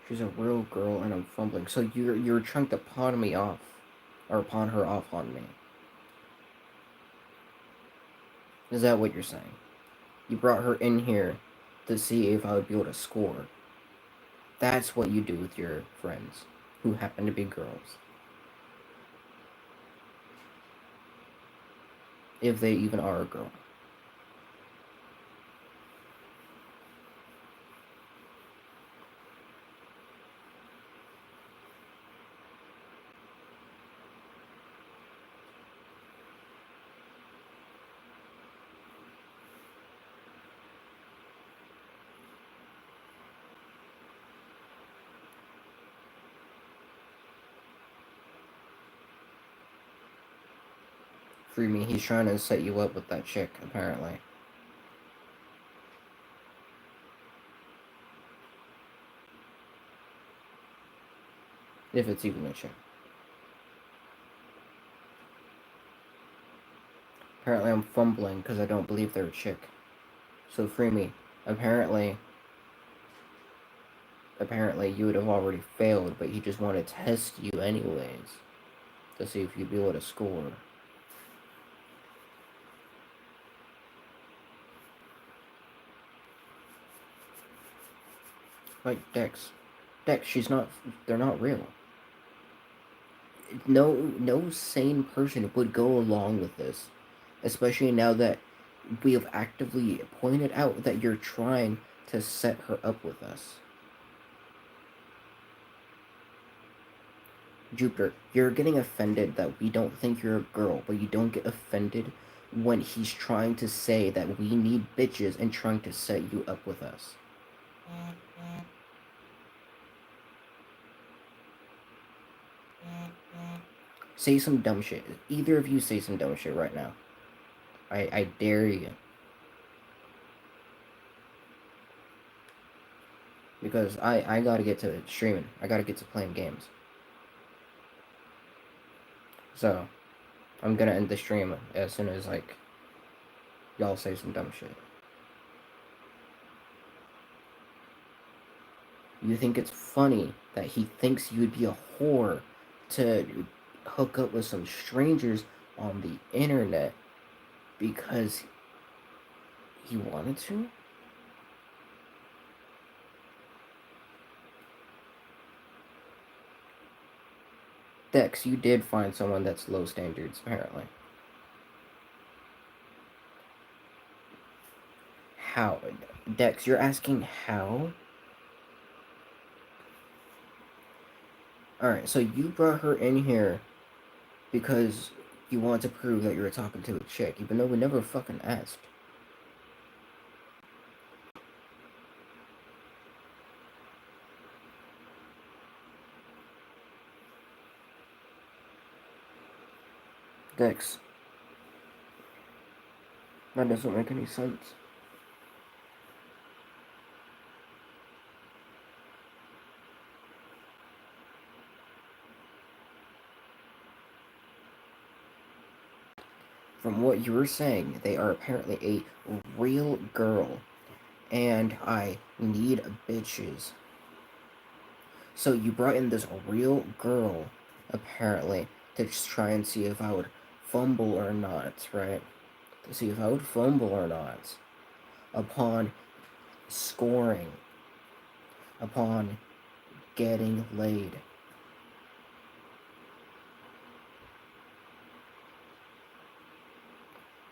She's a real girl and I'm fumbling. So you're trying to pawn me off. Or pawn her off on me. Is that what you're saying? You brought her in here to see if I would be able to score. That's what you do with your friends, who happen to be girls. If they even are a girl. Free me, he's trying to set you up with that chick, apparently. If it's even a chick. Apparently I'm fumbling because I don't believe they're a chick. So free me. Apparently you would have already failed, but he just wanted to test you anyways. To see if you'd be able to score. Like, Dex, they're not real. No sane person would go along with this. Especially now that we have actively pointed out that you're trying to set her up with us. Jupiter, you're getting offended that we don't think you're a girl, but you don't get offended when he's trying to say that we need bitches and trying to set you up with us. Say some dumb shit. Either of you say some dumb shit right now. I dare you. Because I gotta get to streaming. I gotta get to playing games. So, I'm gonna end the stream as soon as, like, y'all say some dumb shit. You think it's funny that he thinks you'd be a whore to hook up with some strangers on the internet because he wanted to? Dex, you did find someone that's low standards, apparently. How? Dex, you're asking how? Alright, so you brought her in here because you want to prove that you were talking to a chick, even though we never fucking asked. Dex, that doesn't make any sense. From what you were saying, they are apparently a real girl, and I need bitches. So you brought in this real girl, apparently, to just try and see if I would fumble or not, right? To see if I would fumble or not. Upon scoring. Upon getting laid.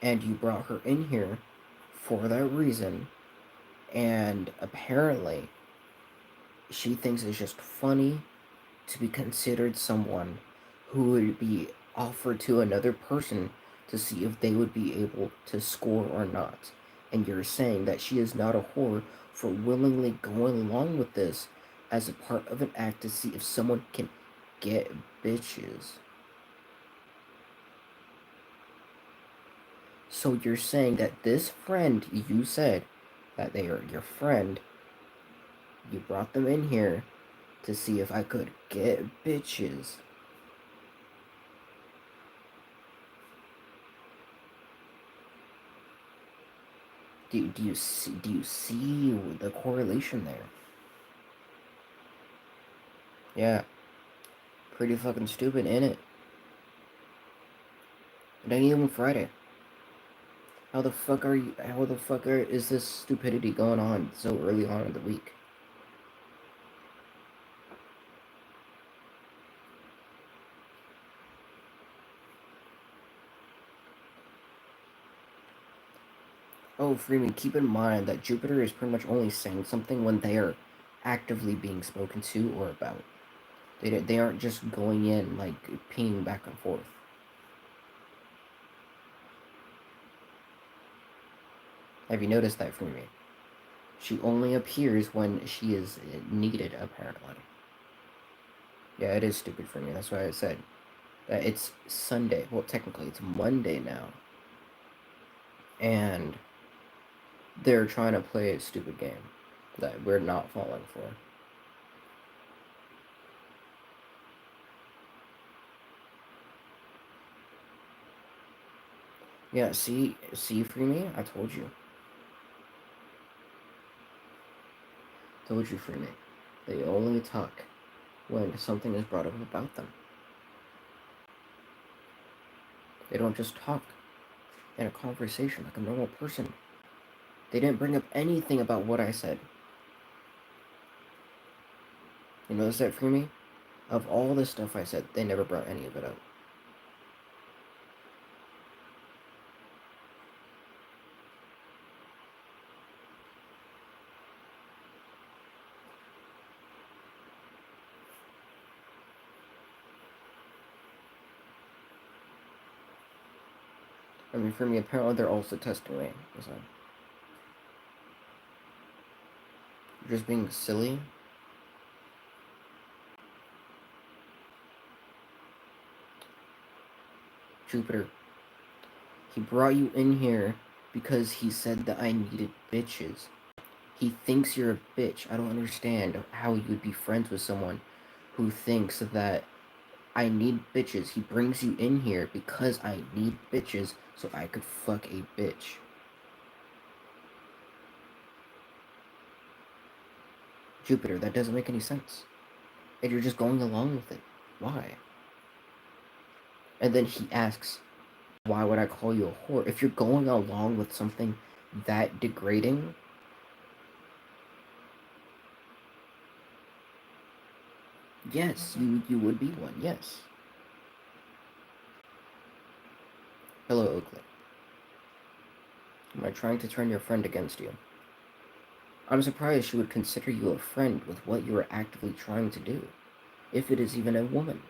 And you brought her in here for that reason, and apparently she thinks it's just funny to be considered someone who would be offered to another person to see if they would be able to score or not. And you're saying that she is not a whore for willingly going along with this as a part of an act to see if someone can get bitches. So you're saying that this friend, you said that they are your friend, you brought them in here to see if I could get bitches. Do you see the correlation there? Yeah. Pretty fucking stupid, ain't it? It ain't even Friday. How the fuck is this stupidity going on so early on in the week? Oh, Freeman, keep in mind that Jupiter is pretty much only saying something when they are actively being spoken to or about. They aren't just going in, like, pinging back and forth. Have you noticed that, Freeman? She only appears when she is needed, apparently. Yeah, it is stupid for me. That's why I said that it's Sunday. Well, technically, it's Monday now. And they're trying to play a stupid game that we're not falling for. Yeah, see, for me, I told you. Told you, Freeman. They only talk when something is brought up about them. They don't just talk in a conversation like a normal person. They didn't bring up anything about what I said. You notice that, Freeman? Of all the stuff I said, they never brought any of it up. I mean, for me, apparently they're also testing me. So. You're just being silly. Jupiter, he brought you in here because he said that I needed bitches. He thinks you're a bitch. I don't understand how you would be friends with someone who thinks that I need bitches. He brings you in here because I need bitches so I could fuck a bitch. Jupiter, that doesn't make any sense. And you're just going along with it. Why? And then he asks, why would I call you a whore? If you're going along with something that degrading, yes, you would be one, yes. Hello, Oakley. Am I trying to turn your friend against you? I'm surprised she would consider you a friend with what you are actively trying to do, if it is even a woman.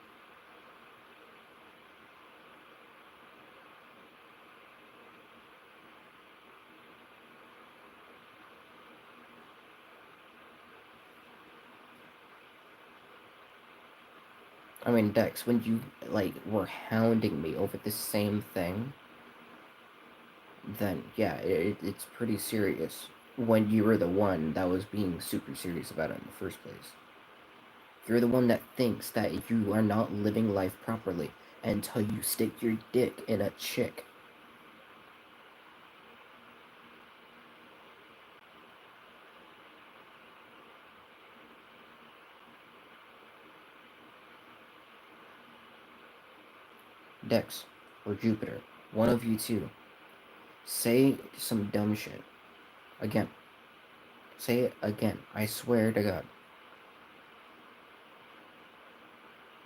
I mean, Dex, when you, like, were hounding me over the same thing, then, yeah, it's pretty serious. When you were the one that was being super serious about it in the first place. You're the one that thinks that you are not living life properly until you stick your dick in a chick. Dex, or Jupiter, one of you two, say some dumb shit. Again. Say it again. I swear to God.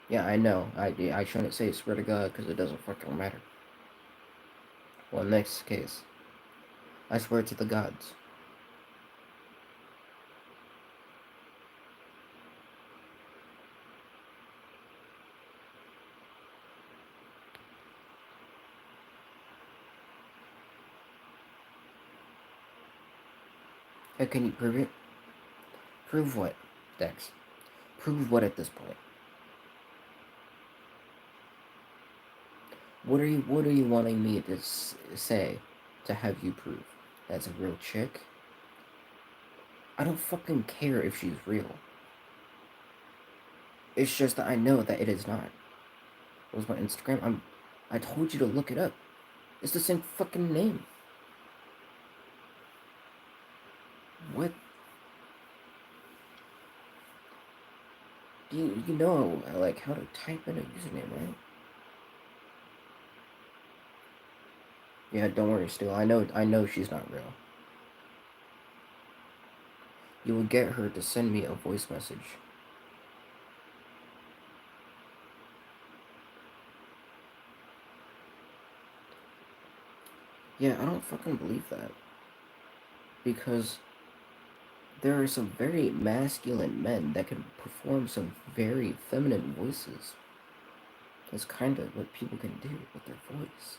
Yeah, I know. I shouldn't say swear to God because it doesn't fucking matter. Well, next case. I swear to the gods. Can you prove it? Prove what, Dex? Prove what at this point? What are you wanting me to say to have you prove? That's a real chick? I don't fucking care if she's real. It's just that I know that it is not. It was my Instagram. I told you to look it up. It's the same fucking name. What? You know like how to type in a username, right? Yeah, don't worry, Stu. I know she's not real. You will get her to send me a voice message. Yeah, I don't fucking believe that. Because there are some very masculine men that can perform some very feminine voices. That's kind of what people can do with their voice.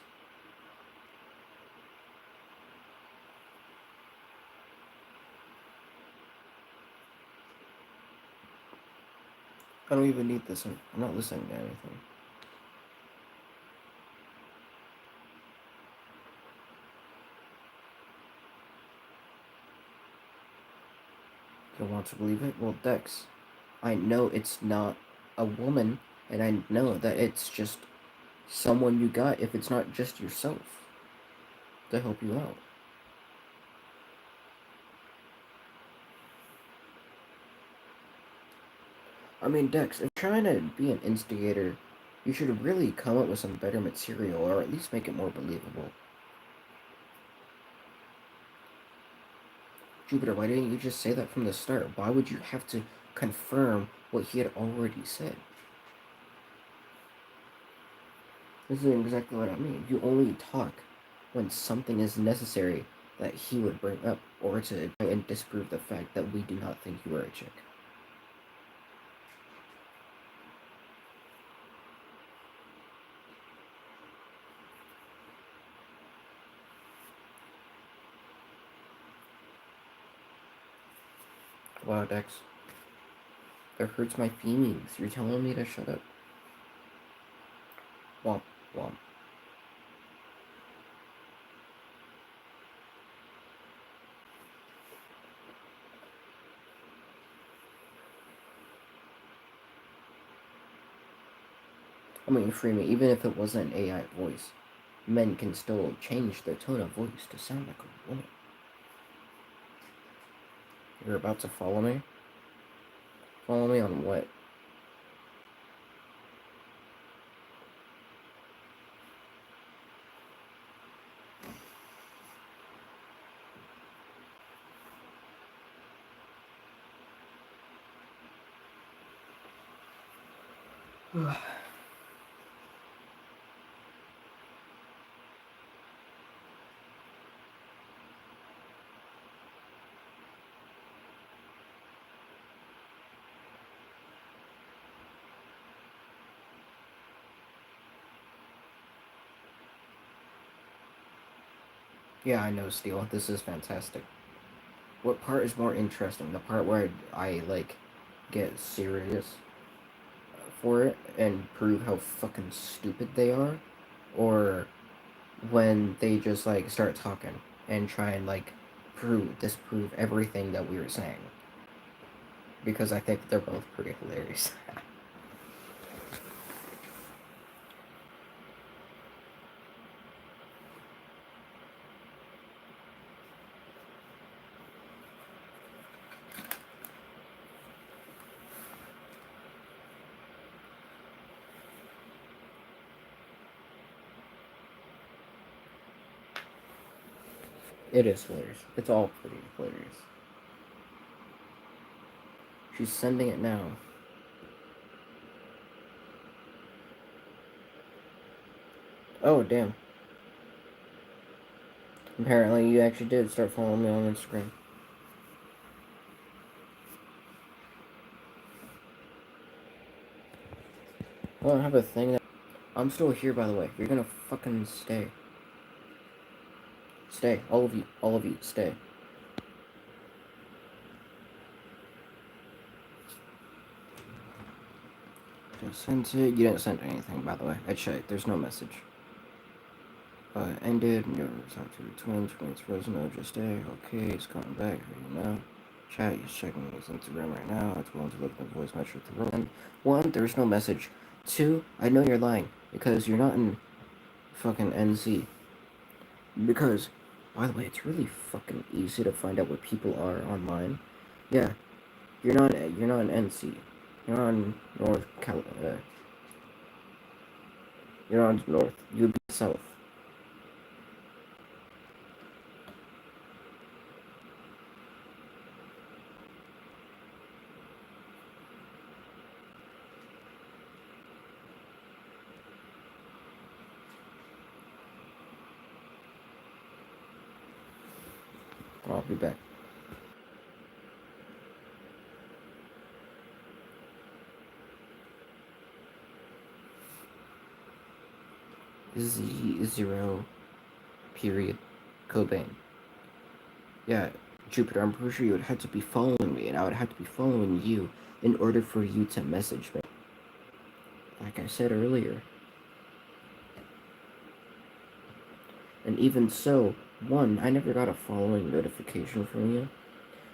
I don't even need this. I'm not listening to anything. You want to believe it? Well, Dex, I know it's not a woman, and I know that it's just someone you got if it's not just yourself to help you out. I mean, Dex, if you're trying to be an instigator, you should really come up with some better material, or at least make it more believable. Jupiter, why didn't you just say that from the start? Why would you have to confirm what he had already said? This is exactly what I mean. You only talk when something is necessary that he would bring up, or to try and disprove the fact that we do not think you are a chick. Wow, Dex. That hurts my feelings. You're telling me to shut up. Womp, womp. I mean, Freeman, even if it wasn't an AI voice, men can still change their tone of voice to sound like a woman. You're about to follow me? Follow me on what? Yeah, I know, Steel. This is fantastic. What part is more interesting? The part where I like, get serious for it and prove how fucking stupid they are? Or when they just, like, start talking and try and, like, disprove everything that we were saying? Because I think they're both pretty hilarious. It is hilarious. It's all pretty hilarious. She's sending it now. Oh, damn. Apparently, you actually did start following me on Instagram. Well, I have a thing that... I'm still here, by the way. You're gonna fucking stay. Stay. All of you. All of you. Stay. Just sent it. You didn't send anything, by the way. I checked. There's no message. Ended. Your talk to your twins frozen. No, just stay. Okay, it's coming back. You know. Chat, he's checking his Instagram right now. It's willing to look at the voice metric to roll. One, there's no message. Two, I know you're lying because you're not in fucking NC. Because, by the way, it's really fucking easy to find out what people are online. Yeah, you're not in NC. You're on you're on north. You'd be south. I'll be back. Zero period Cobain. Yeah, Jupiter, I'm pretty sure you would have to be following me, and I would have to be following you in order for you to message me. Like I said earlier. And even so, one, I never got a following notification from you.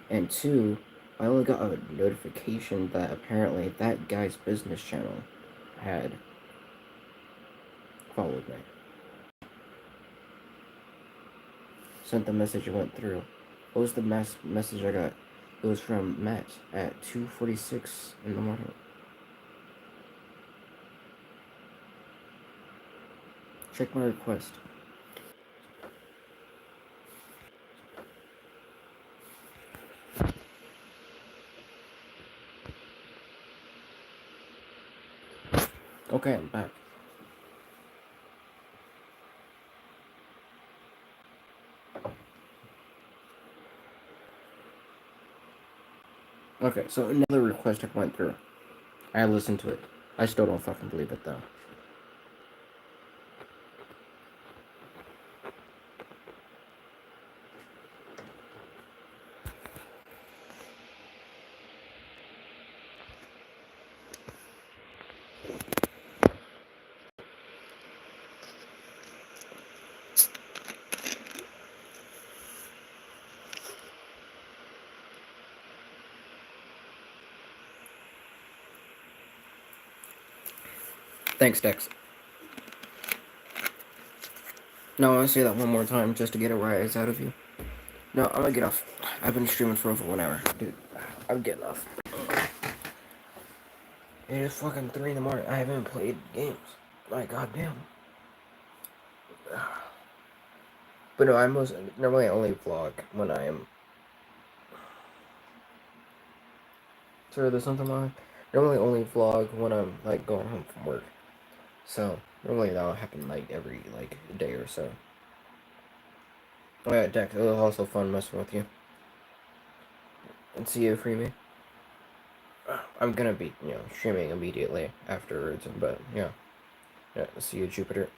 And two, I only got a notification that apparently that guy's business channel had followed me. Sent the message, it went through. What was the message I got? It was from Matt at 2:46 in the morning. Check my request. Okay, I'm back. Okay, so another request went through. I listened to it. I still don't fucking believe it though. Thanks, Dex. No, I want to say that one more time just to get a rise out of you. No, I'm gonna get off. I've been streaming for over 1 hour. Dude, I'm getting off. It is fucking 3 in the morning. I haven't played games. My goddamn. But no, I normally only vlog when I am. Sorry, there's something wrong. Normally only vlog when I'm like going home from work. So normally that'll happen like every like day or so. Oh yeah, Dex, it was also fun messing with you. And see you, Freemy. I'm gonna be, streaming immediately afterwards, but yeah. See you, Jupiter.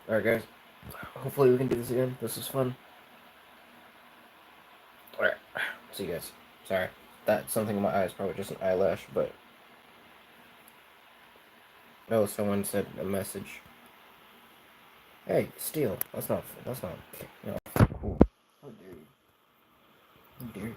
Alright, guys. Hopefully we can do this again. This is fun. Alright. See you guys. Sorry. That something in my eye is probably just an eyelash, but... Oh, someone said a message. Hey, steal. That's not, cool. How dare you? How dare you?